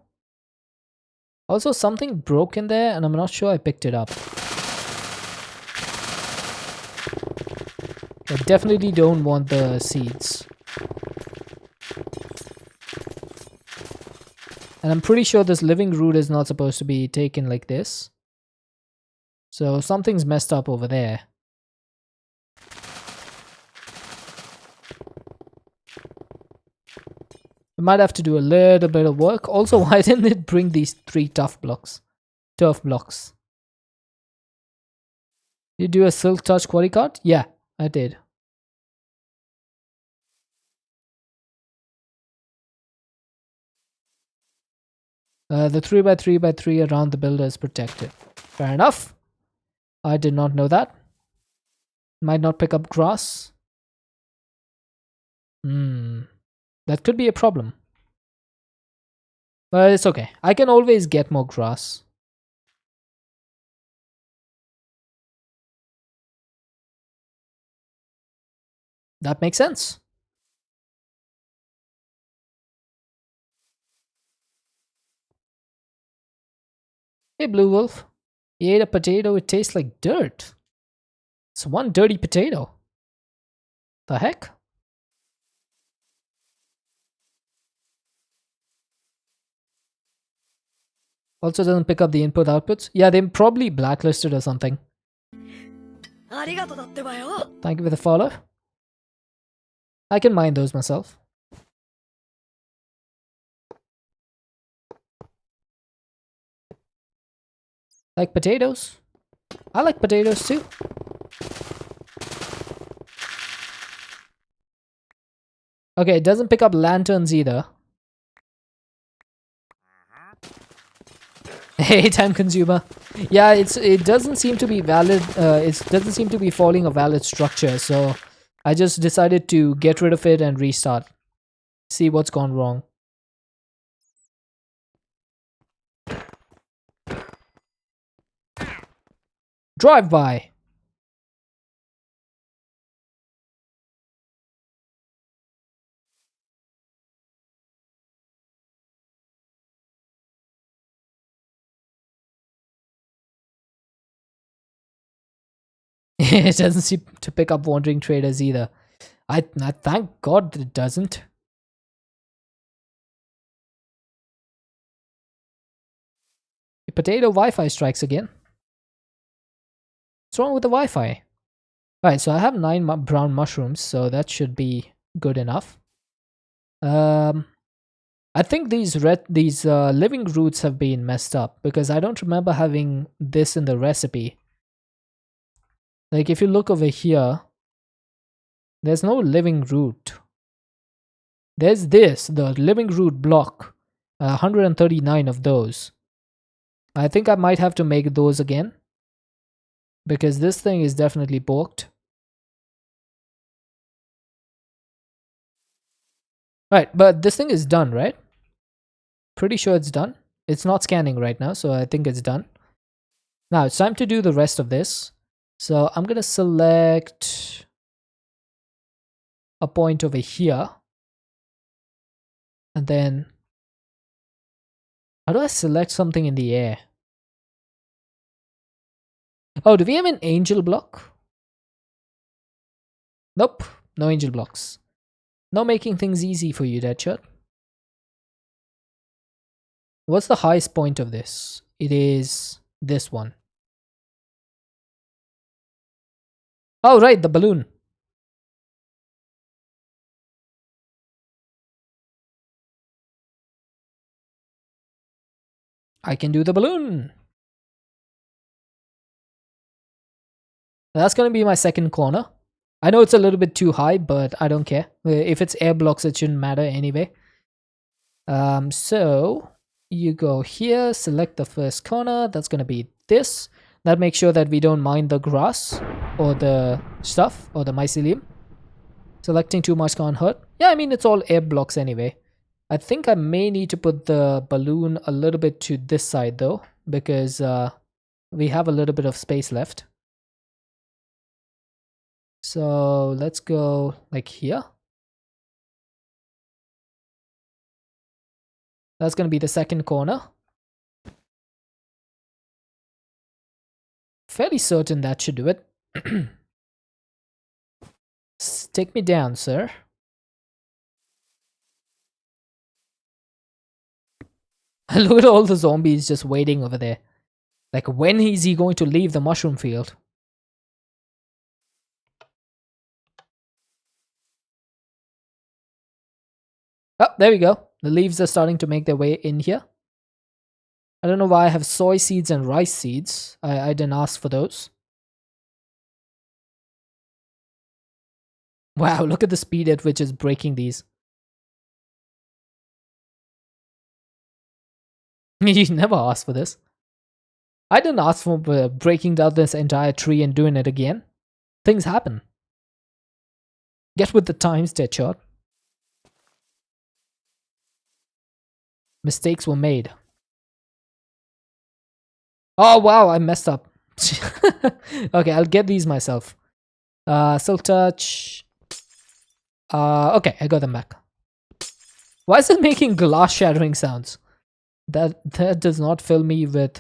Also, something broke in there, and I'm not sure I picked it up. I definitely don't want the seeds. And I'm pretty sure this living root is not supposed to be taken like this. So something's messed up over there. We might have to do a little bit of work. Also, why didn't it bring these 3 turf blocks? Turf blocks. You do a silk touch quality card? Yeah, I did. The 3x3x3 around the builder is protected. Fair enough. I did not know that. Might not pick up grass. That could be a problem. But it's okay. I can always get more grass. That makes sense. Hey, Blue Wolf. You ate a potato, it tastes like dirt. It's one dirty potato. The heck? Also doesn't pick up the input outputs. Yeah, they're probably blacklisted or something. Thank you for the follow. I can mine those myself. Like potatoes. I like potatoes too. Okay, it doesn't pick up lanterns either. Hey, time consumer. Yeah, it doesn't seem to be valid. It doesn't seem to be following a valid structure. So I just decided to get rid of it and restart. See what's gone wrong. Drive by. It doesn't seem to pick up wandering traders either. I thank God that it doesn't. Potato Wi-Fi strikes again. What's wrong with the Wi-Fi? Alright, so I have 9 brown mushrooms, so that should be good enough. I think these living roots have been messed up because I don't remember having this in the recipe. Like if you look over here, there's no living root. There's this, the living root block, 139 of those. I think I might have to make those again because this thing is definitely borked. Right, but this thing is done, right? Pretty sure it's done. It's not scanning right now, so I think it's done. Now it's time to do the rest of this. So I'm gonna select a point over here. And then, how do I select something in the air? Oh, do we have an angel block? Nope, no angel blocks. No making things easy for you, Deadshot. What's the highest point of this? It is this one. Oh, right, the balloon. I can do the balloon. That's going to be my second corner. I know it's a little bit too high, but I don't care. If it's air blocks, it shouldn't matter anyway. So you go here, select the first corner. That's going to be this. That makes sure that we don't mine the grass or the stuff or the mycelium. Selecting too much can't hurt. Yeah, I mean, it's all air blocks anyway. I think I may need to put the balloon a little bit to this side though, because we have a little bit of space left. So let's go like here. That's going to be the second corner. Fairly certain that should do it. Take me down, sir. Look at all the zombies just waiting over there. Like, when is he going to leave the mushroom field? Oh, there we go. The leaves are starting to make their way in here. I don't know why I have soy seeds and rice seeds. I didn't ask for those. Wow, look at the speed at which it's breaking these. You never asked for this. I didn't ask for breaking down this entire tree and doing it again. Things happen. Get with the times, Deadshot. Mistakes were made. Oh wow, I messed up. Okay, I'll get these myself. Silk touch. Okay, I got them back. Why is it making glass shattering sounds? That does not fill me with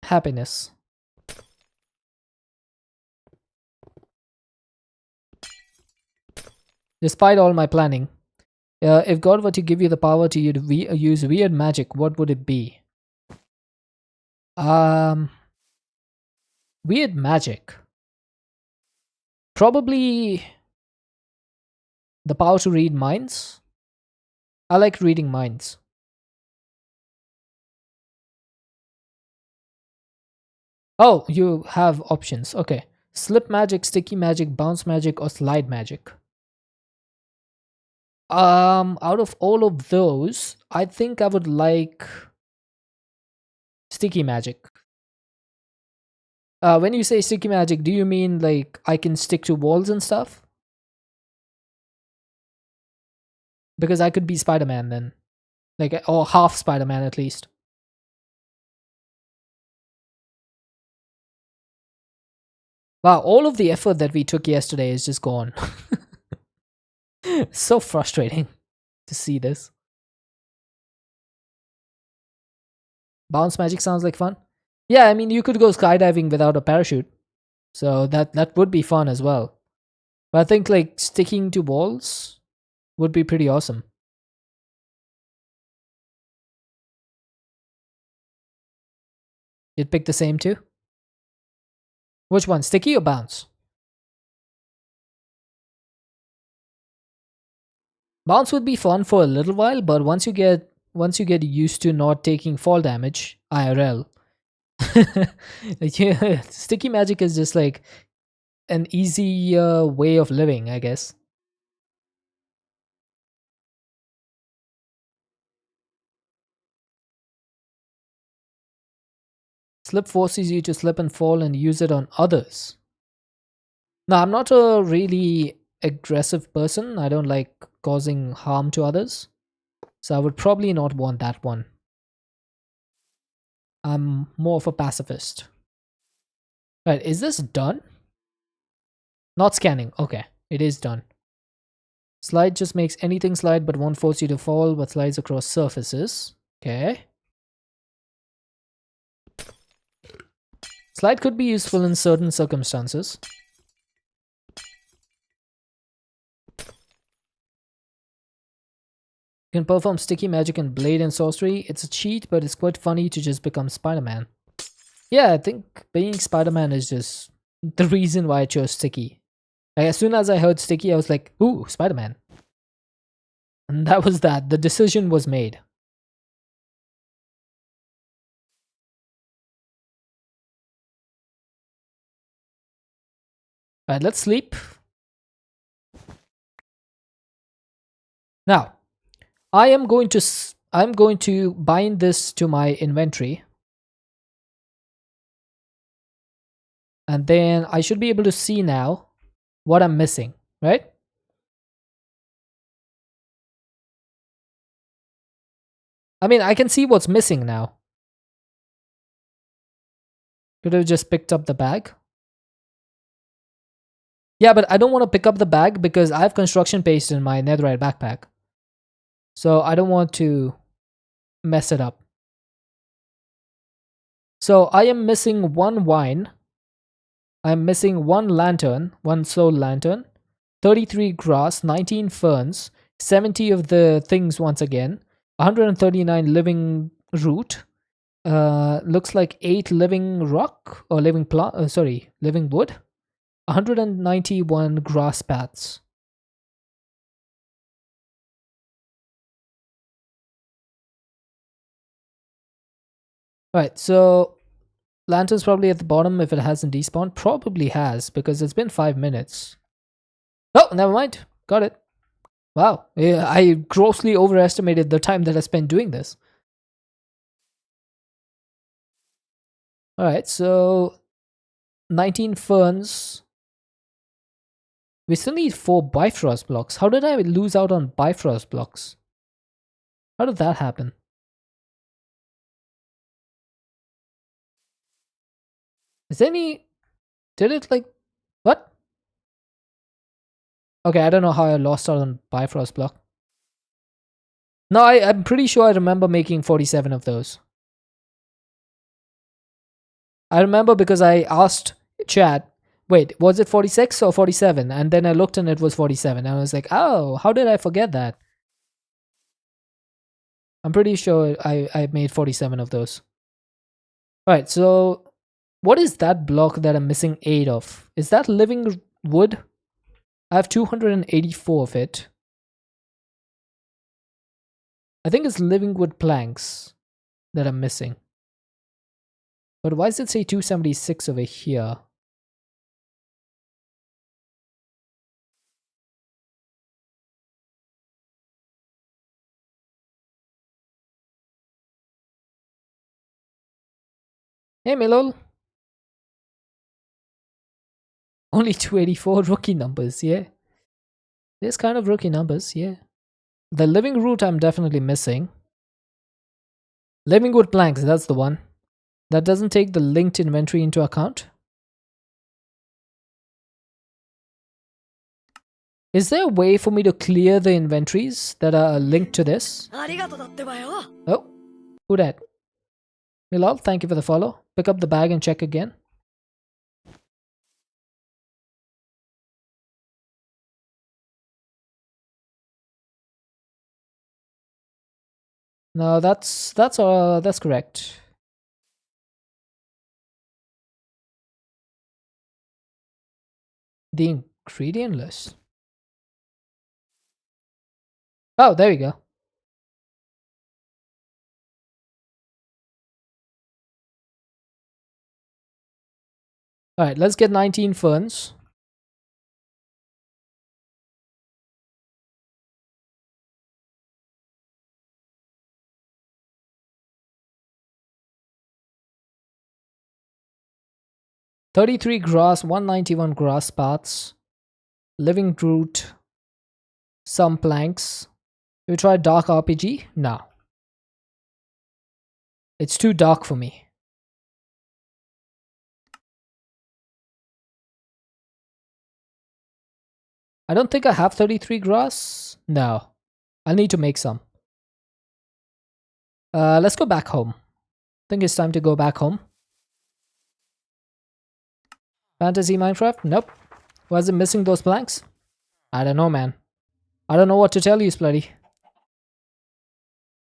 happiness. Despite all my planning, if God were to give you the power to use weird magic, what would it be? Weird magic. Probably the power to read minds. I like reading minds. Oh, you have options. Okay. Slip magic, sticky magic, bounce magic, or slide magic. Out of all of those, I think I would like sticky magic. When you say sticky magic, do you mean like I can stick to walls and stuff? Because I could be Spider-Man then. Like, or half Spider-Man at least. Wow, all of the effort that we took yesterday is just gone. So frustrating to see this. Bounce magic sounds like fun. Yeah, I mean, you could go skydiving without a parachute. So that would be fun as well. But I think like sticking to walls would be pretty awesome. You'd pick the same too? Which one, sticky or bounce? Bounce would be fun for a little while, but once you get used to not taking fall damage, IRL. Yeah, sticky magic is just like an easy way of living, I guess. Slip forces you to slip and fall and use it on others. Now, I'm not a really aggressive person. I don't like causing harm to others. So I would probably not want that one. I'm more of a pacifist. Right, is this done? Not scanning. Okay, it is done. Slide just makes anything slide but won't force you to fall, but slides across surfaces. Okay. Slide could be useful in certain circumstances. You can perform sticky magic and blade and sorcery. It's a cheat, but it's quite funny to just become Spider-Man. Yeah, I think being Spider-Man is just the reason why I chose sticky. Like, as soon as I heard sticky, I was like, ooh, Spider-Man. And that was that. The decision was made. Alright, let's sleep. Now, I'm going to bind this to my inventory. And then I should be able to see now what I'm missing, right? I mean, I can see what's missing now. Could have just picked up the bag. Yeah, but I don't want to pick up the bag because I have construction paste in my netherite backpack. So I don't want to mess it up. So I am missing one wine. I'm missing one lantern, one soul lantern, 33 grass, 19 ferns, 70 of the things once again, 139 living root, looks like 8 living rock or living plant, living wood, 191 grass paths. Right, so lantern's probably at the bottom if it hasn't despawned. Probably has because it's been 5 minutes. Oh, never mind. Got it. Wow, yeah, I grossly overestimated the time that I spent doing this. Alright, so 19 ferns. We still need 4 Bifrost blocks. How did I lose out on Bifrost blocks? How did that happen? Is there any... Did it like... What? Okay, I don't know how I lost out on Bifrost block. No, I'm pretty sure I remember making 47 of those. I remember because I asked chat, wait, was it 46 or 47? And then I looked and it was 47. And I was like, oh, how did I forget that? I'm pretty sure I made 47 of those. Alright, so what is that block that I'm missing 8 of? Is that living wood? I have 284 of it. I think it's living wood planks that I'm missing. But why does it say 276 over here? Hey Milol. Only 284 rookie numbers, yeah. There's kind of rookie numbers, yeah. The living root I'm definitely missing. Living wood planks, that's the one. That doesn't take the linked inventory into account. Is there a way for me to clear the inventories that are linked to this? Oh, who dat? Milal, thank you for the follow. Pick up the bag and check again. No, that's correct. The ingredient list. Oh, there we go. All right, let's get 19 ferns. 33 grass, 191 grass paths, living root, some planks. We try dark RPG? No. It's too dark for me. I don't think I have 33 grass. No. I'll need to make some. Let's go back home. I think it's time to go back home. Fantasy Minecraft? Nope. Why is it missing those planks? I don't know, man. I don't know what to tell you, Splutty.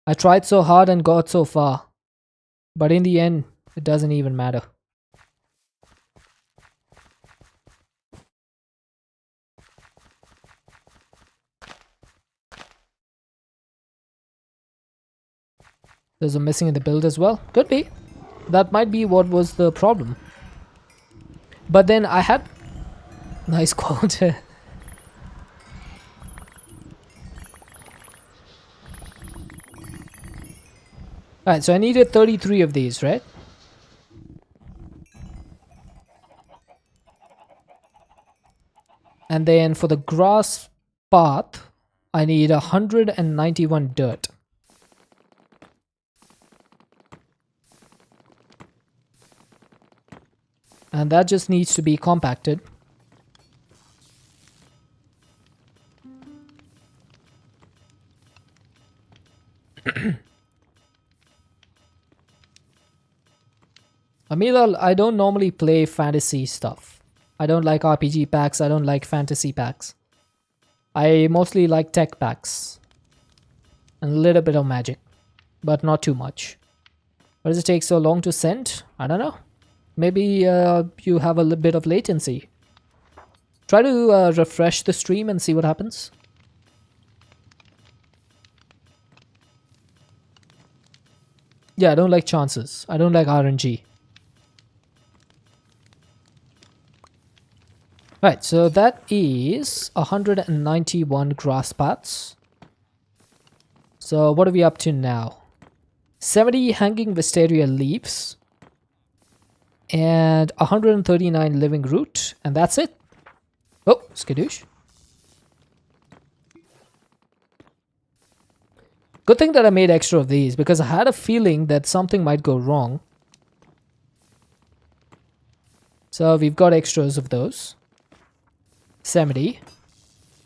I tried so hard and got so far. But in the end, it doesn't even matter. There's a missing in the build as well. Could be. That might be what was the problem. But then I had... Nice quote. Alright, so I needed 33 of these, right? And then for the grass path, I need 191 dirt. And that just needs to be compacted. Amila, I don't normally play fantasy stuff. I don't like RPG packs, I don't like fantasy packs. I mostly like tech packs. And a little bit of magic. But not too much. Why does it take so long to send? I don't know. Maybe you have a little bit of latency. Try to refresh the stream and see what happens. Yeah, I don't like chances. I don't like RNG. Right, so that is 191 grass paths. So what are we up to now? 70 hanging wisteria leaves. And 139 living root. And that's it. Oh, skadoosh. Good thing that I made extra of these because I had a feeling that something might go wrong. So we've got extras of those. 70.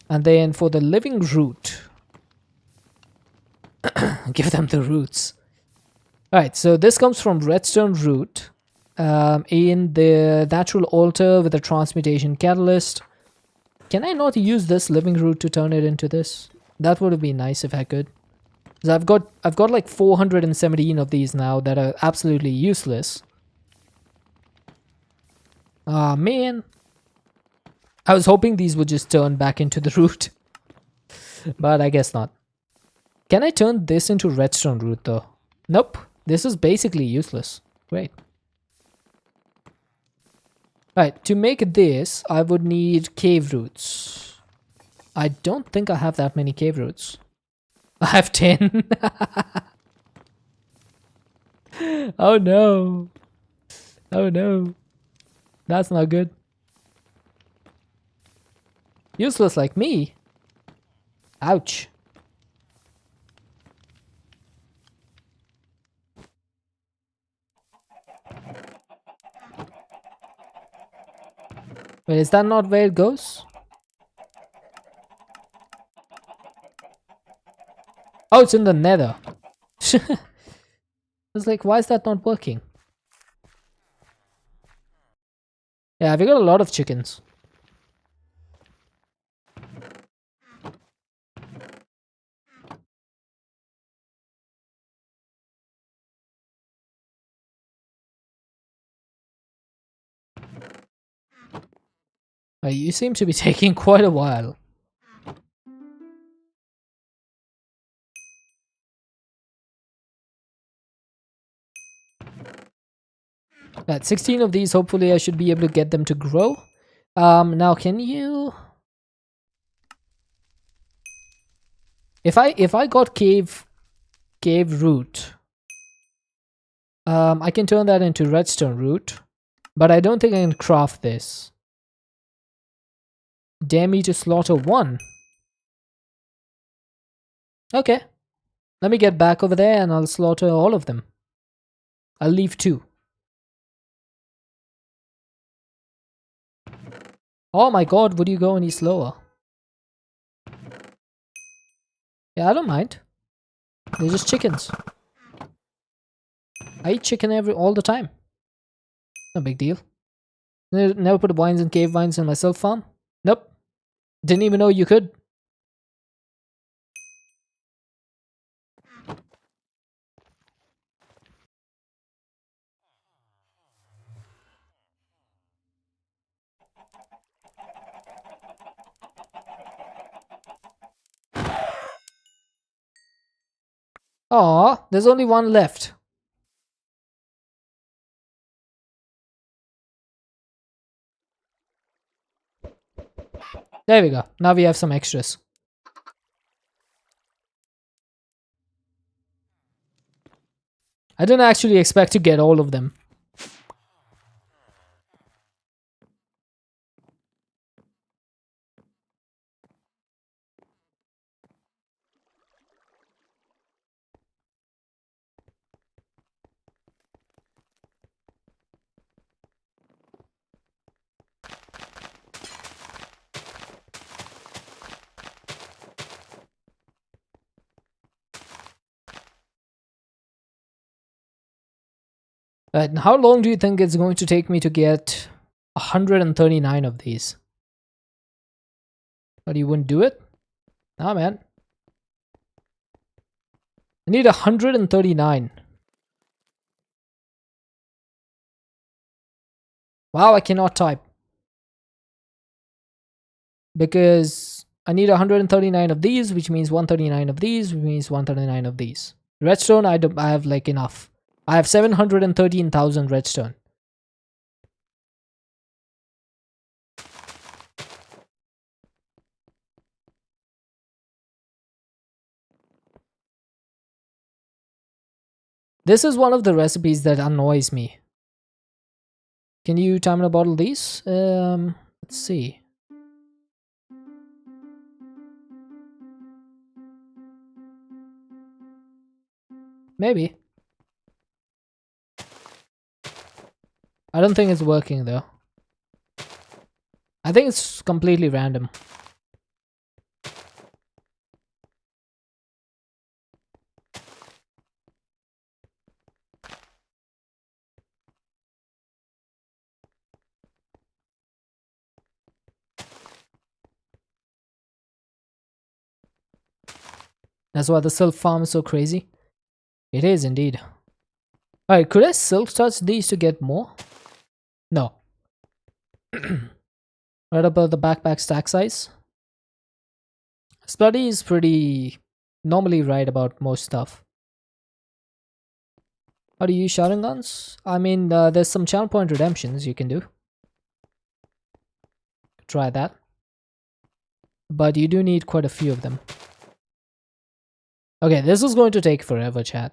And then for the living root, give them the roots. Alright, so this comes from redstone root in the natural altar with a transmutation catalyst. Can I not use this living root to turn it into this? That would have been nice if I could. So I've got like 417 of these now that are absolutely useless. Ah, man. I was hoping these would just turn back into the root. But I guess not. Can I turn this into redstone root though? Nope. This is basically useless. Great. Alright, to make this, I would need cave roots. I don't think I have that many cave roots. I have 10. Oh no. Oh no. That's not good. Useless like me? Ouch. Wait, is that not where it goes? Oh, it's in the nether. I was like, why is that not working? Yeah, we got a lot of chickens. You seem to be taking quite a while. At 16 of these, hopefully I should be able to get them to grow. Now can you... If I got cave root, I can turn that into redstone root, but I don't think I can craft this. Dare me to slaughter one. Okay. Let me get back over there and I'll slaughter all of them. I'll leave two. Oh my god, would you go any slower? Yeah, I don't mind. They're just chickens. I eat chicken all the time. No big deal. Never put vines and cave vines in my self farm? Nope. Didn't even know you could. Aw, there's only one left. There we go. Now we have some extras. I didn't actually expect to get all of them. And how long do you think it's going to take me to get 139 of these? But you wouldn't do it? Nah, man. I need 139. Wow, I cannot type. Because I need 139 of these, which means 139 of these, which means 139 of these. Redstone, I have like enough. I have 713,000 redstone. This is one of the recipes that annoys me. Can you time and a bottle these? Let's see. Maybe. I don't think it's working though. I think it's completely random. That's why the silk farm is so crazy. It is indeed. Alright, could I silk touch these to get more? No. Right about the backpack stack size. Spluddy is pretty normally right about most stuff. How do you use shotgun guns? I mean, there's some channel point redemptions you can do. Try that. But you do need quite a few of them. Okay, this is going to take forever, chat.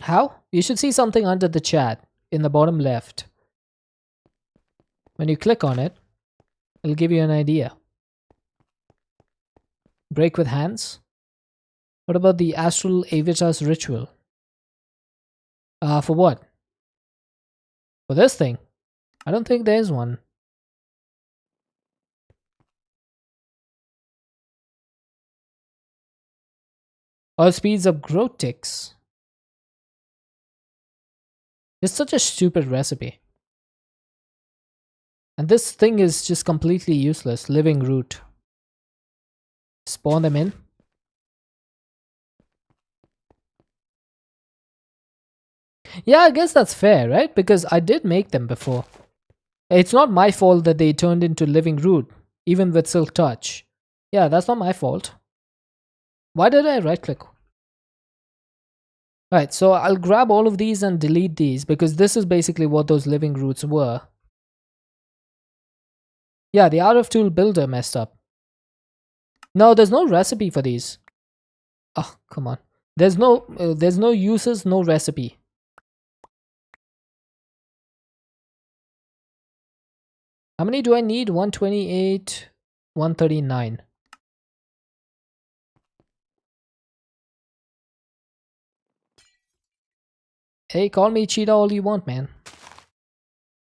How? You should see something under the chat in the bottom left. When you click on it, it'll give you an idea. Break with hands. What about the astral avitas ritual? For what? For this thing? I don't think there's one. Or speeds up growth ticks. It's such a stupid recipe. And this thing is just completely useless. Living root. Spawn them in. Yeah, I guess that's fair, right? Because I did make them before. It's not my fault that they turned into living root, even with silk touch. Yeah, that's not my fault. Why did I right click? Right, so I'll grab all of these and delete these because this is basically what those living roots were. Yeah, the out of tool builder messed up. No, there's no recipe for these. Oh, come on. There's no uses, no recipe. How many do I need? 128, 139. Hey, call me cheetah all you want, man.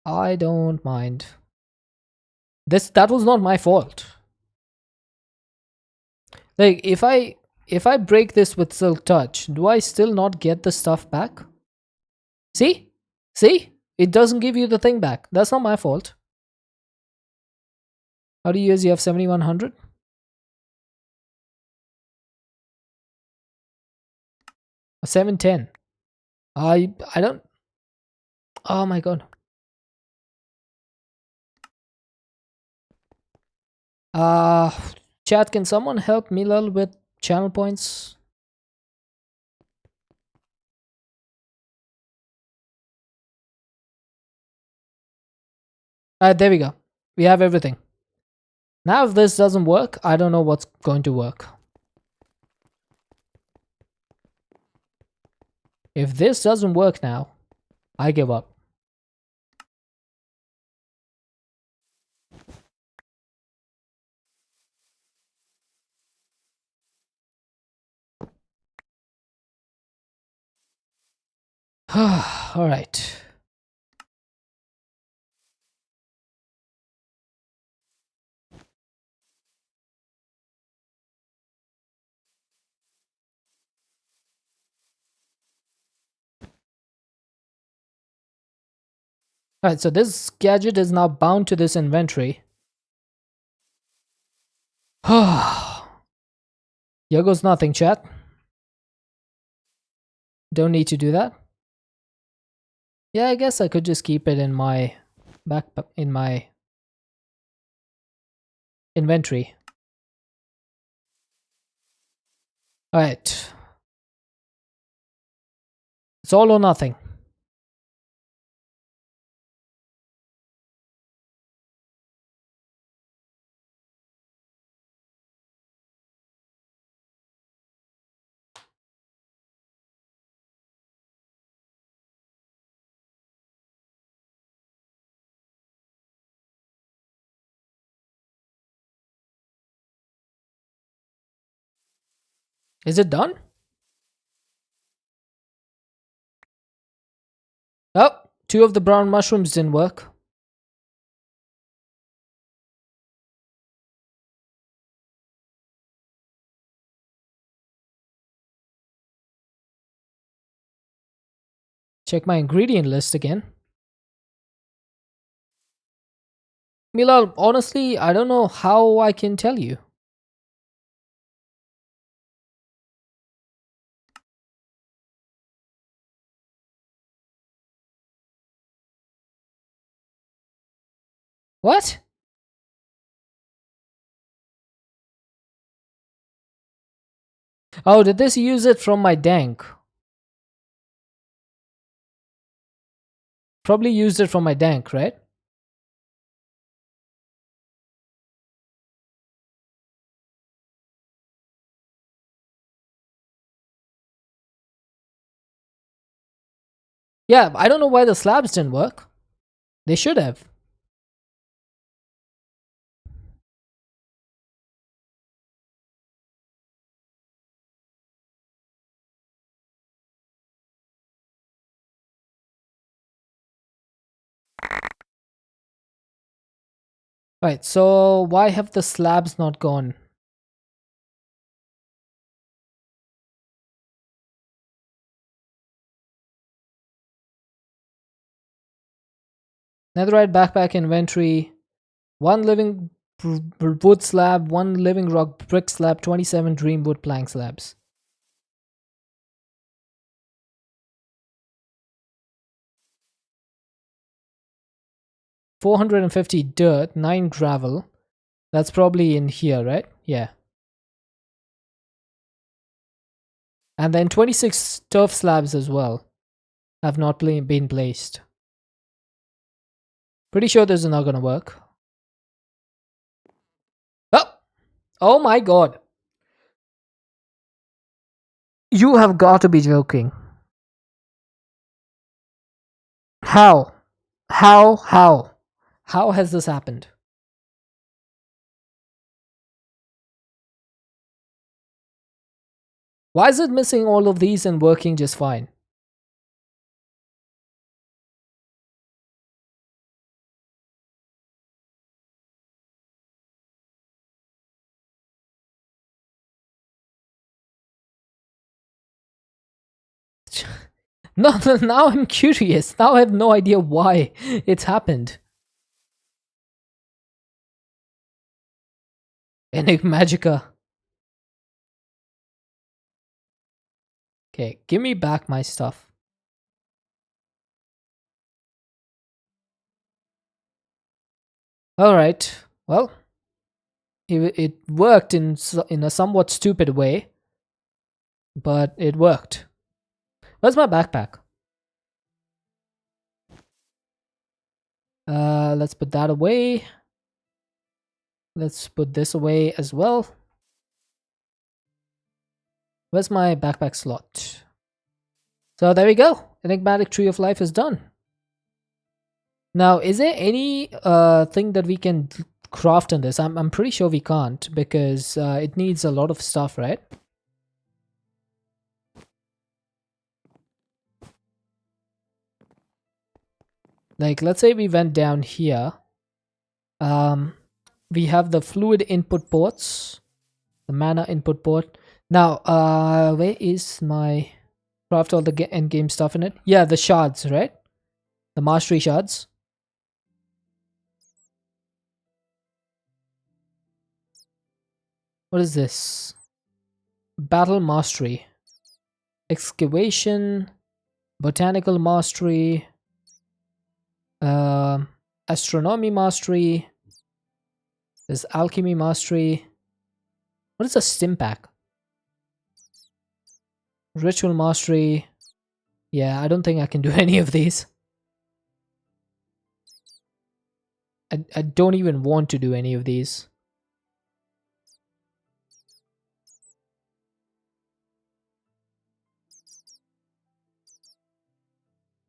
I don't mind. That was not my fault. Like if I break this with silk touch, do I still not get the stuff back? See? See? It doesn't give you the thing back. That's not my fault. How do you use? You have 7100? 710. I don't. Oh my god. Uh Chat, can someone help Milal with channel points? Alright, there we go. We have everything. Now if this doesn't work, I don't know what's going to work. If this doesn't work now, I give up. Alright. Alright, so this gadget is now bound to this inventory. Here goes nothing, chat. Don't need to do that. Yeah, I guess I could just keep it in my in my inventory. Alright. It's all or nothing. Is it done? Oh, two of the brown mushrooms didn't work. Check my ingredient list again. Milal, honestly, I don't know how I can tell you. What? Oh, did this use it from my dank? Probably used it from my dank, right? Yeah, I don't know why the slabs didn't work. They should have. Right, so why have the slabs not gone? Netherite backpack inventory. One living wood slab, one living rock brick slab, 27 dream wood plank slabs. 450 dirt, 9 gravel. That's probably in here, right? Yeah. And then 26 turf slabs as well have not been placed. Pretty sure this is not gonna work. Oh! Oh my god. You have got to be joking. How? How has this happened? Why is it missing all of these and working just fine? No, now I'm curious. Now I have no idea why it's happened. Enigmatica. Okay, give me back my stuff. Alright, well, it worked in a somewhat stupid way, but it worked. Where's my backpack? Let's put that away. Let's put this away as well. Where's my backpack slot? So there we go. Enigmatic Tree of Life is done. Now, is there any thing that we can craft in this? I'm pretty sure we can't because it needs a lot of stuff, right? Like, let's say we went down here. We have the fluid input ports, the mana input port. Now, where is my craft all the end game stuff in it? Yeah, the shards, right? The mastery shards. What is this? Battle mastery, excavation, botanical mastery, astronomy mastery. There's alchemy mastery. What is a stim pack? Ritual mastery. Yeah, I don't think I can do any of these. I don't even want to do any of these.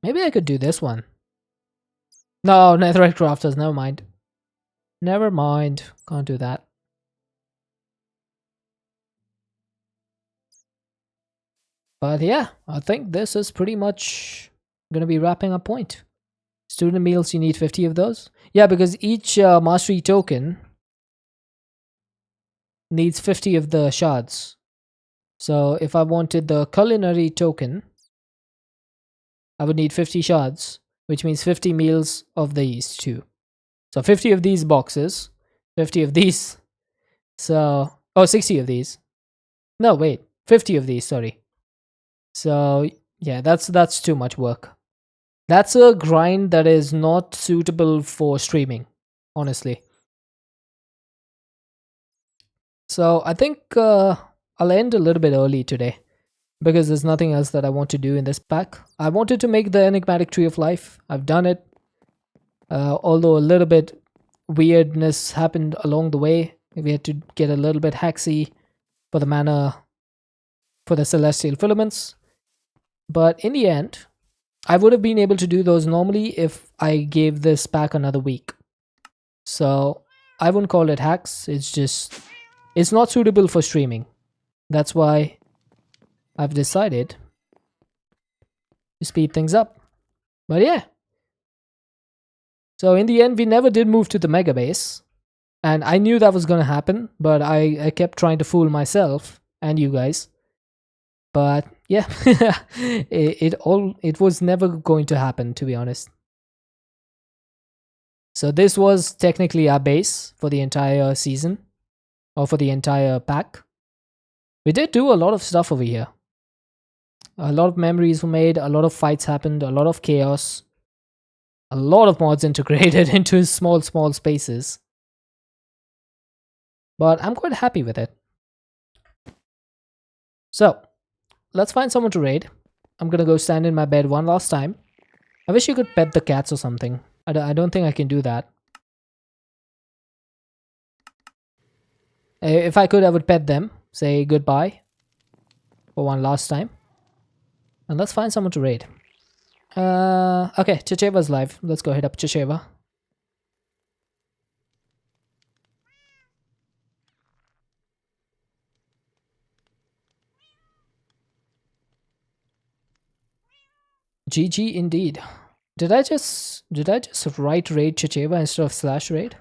Maybe I could do this one. No, netherite crafters, never mind. Never mind, can't do that. But yeah, I think this is pretty much gonna be wrapping up point. Student meals, you need 50 of those. Yeah, because each mastery token needs 50 of the shards. So if I wanted the culinary token, I would need 50 shards, which means 50 meals of these too. So 50 of these boxes, 50 of these. So, oh, 60 of these. No, wait, 50 of these, sorry. So yeah, that's too much work. That's a grind that is not suitable for streaming, honestly. So I think I'll end a little bit early today because there's nothing else that I want to do in this pack. I wanted to make the Enigmatic Tree of Life. I've done it. Although a little bit weirdness happened along the way. We had to get a little bit hacksy for the mana for the celestial filaments. But in the end, I would have been able to do those normally if I gave this pack another week. So I wouldn't call it hacks. It's not suitable for streaming. That's why I've decided to speed things up. But yeah. So in the end, we never did move to the mega base. And I knew that was going to happen, but I kept trying to fool myself and you guys. But yeah, it was never going to happen, to be honest. So this was technically our base for the entire season, or for the entire pack. We did do a lot of stuff over here. A lot of memories were made, a lot of fights happened, a lot of chaos. A lot of mods integrated into small spaces. But I'm quite happy with it. So, let's find someone to raid. I'm gonna go stand in my bed one last time. I wish you could pet the cats or something. I don't think I can do that. If I could, I would pet them. Say goodbye. For one last time. And let's find someone to raid. Okay, Chicheva's live. Let's go hit up Chicheva. GG indeed. Did I just write raid Chicheva instead of slash raid?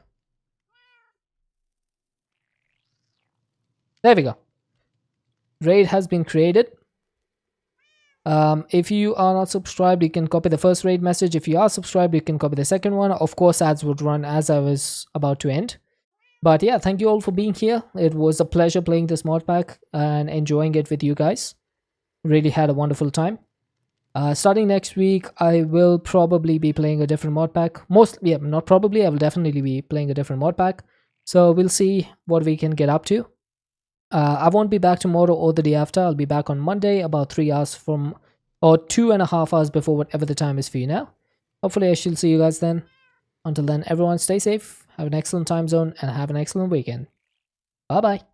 There we go. Raid has been created. If you are not subscribed, you can copy the first raid message. If you are subscribed, you can copy the second one. Of course, ads would run as I was about to end. But yeah, thank you all for being here. It was a pleasure playing this mod pack and enjoying it with you guys. Really had a wonderful time. Starting next week, I will probably be playing a different mod pack. Not probably, I will definitely be playing a different mod pack. So we'll see what we can get up to. I won't be back tomorrow or the day after. I'll be back on Monday about 3 hours from, or 2.5 hours before, whatever the time is for you now. Hopefully I shall see you guys then. Until then, everyone stay safe, have an excellent time zone, and have an excellent weekend. Bye bye.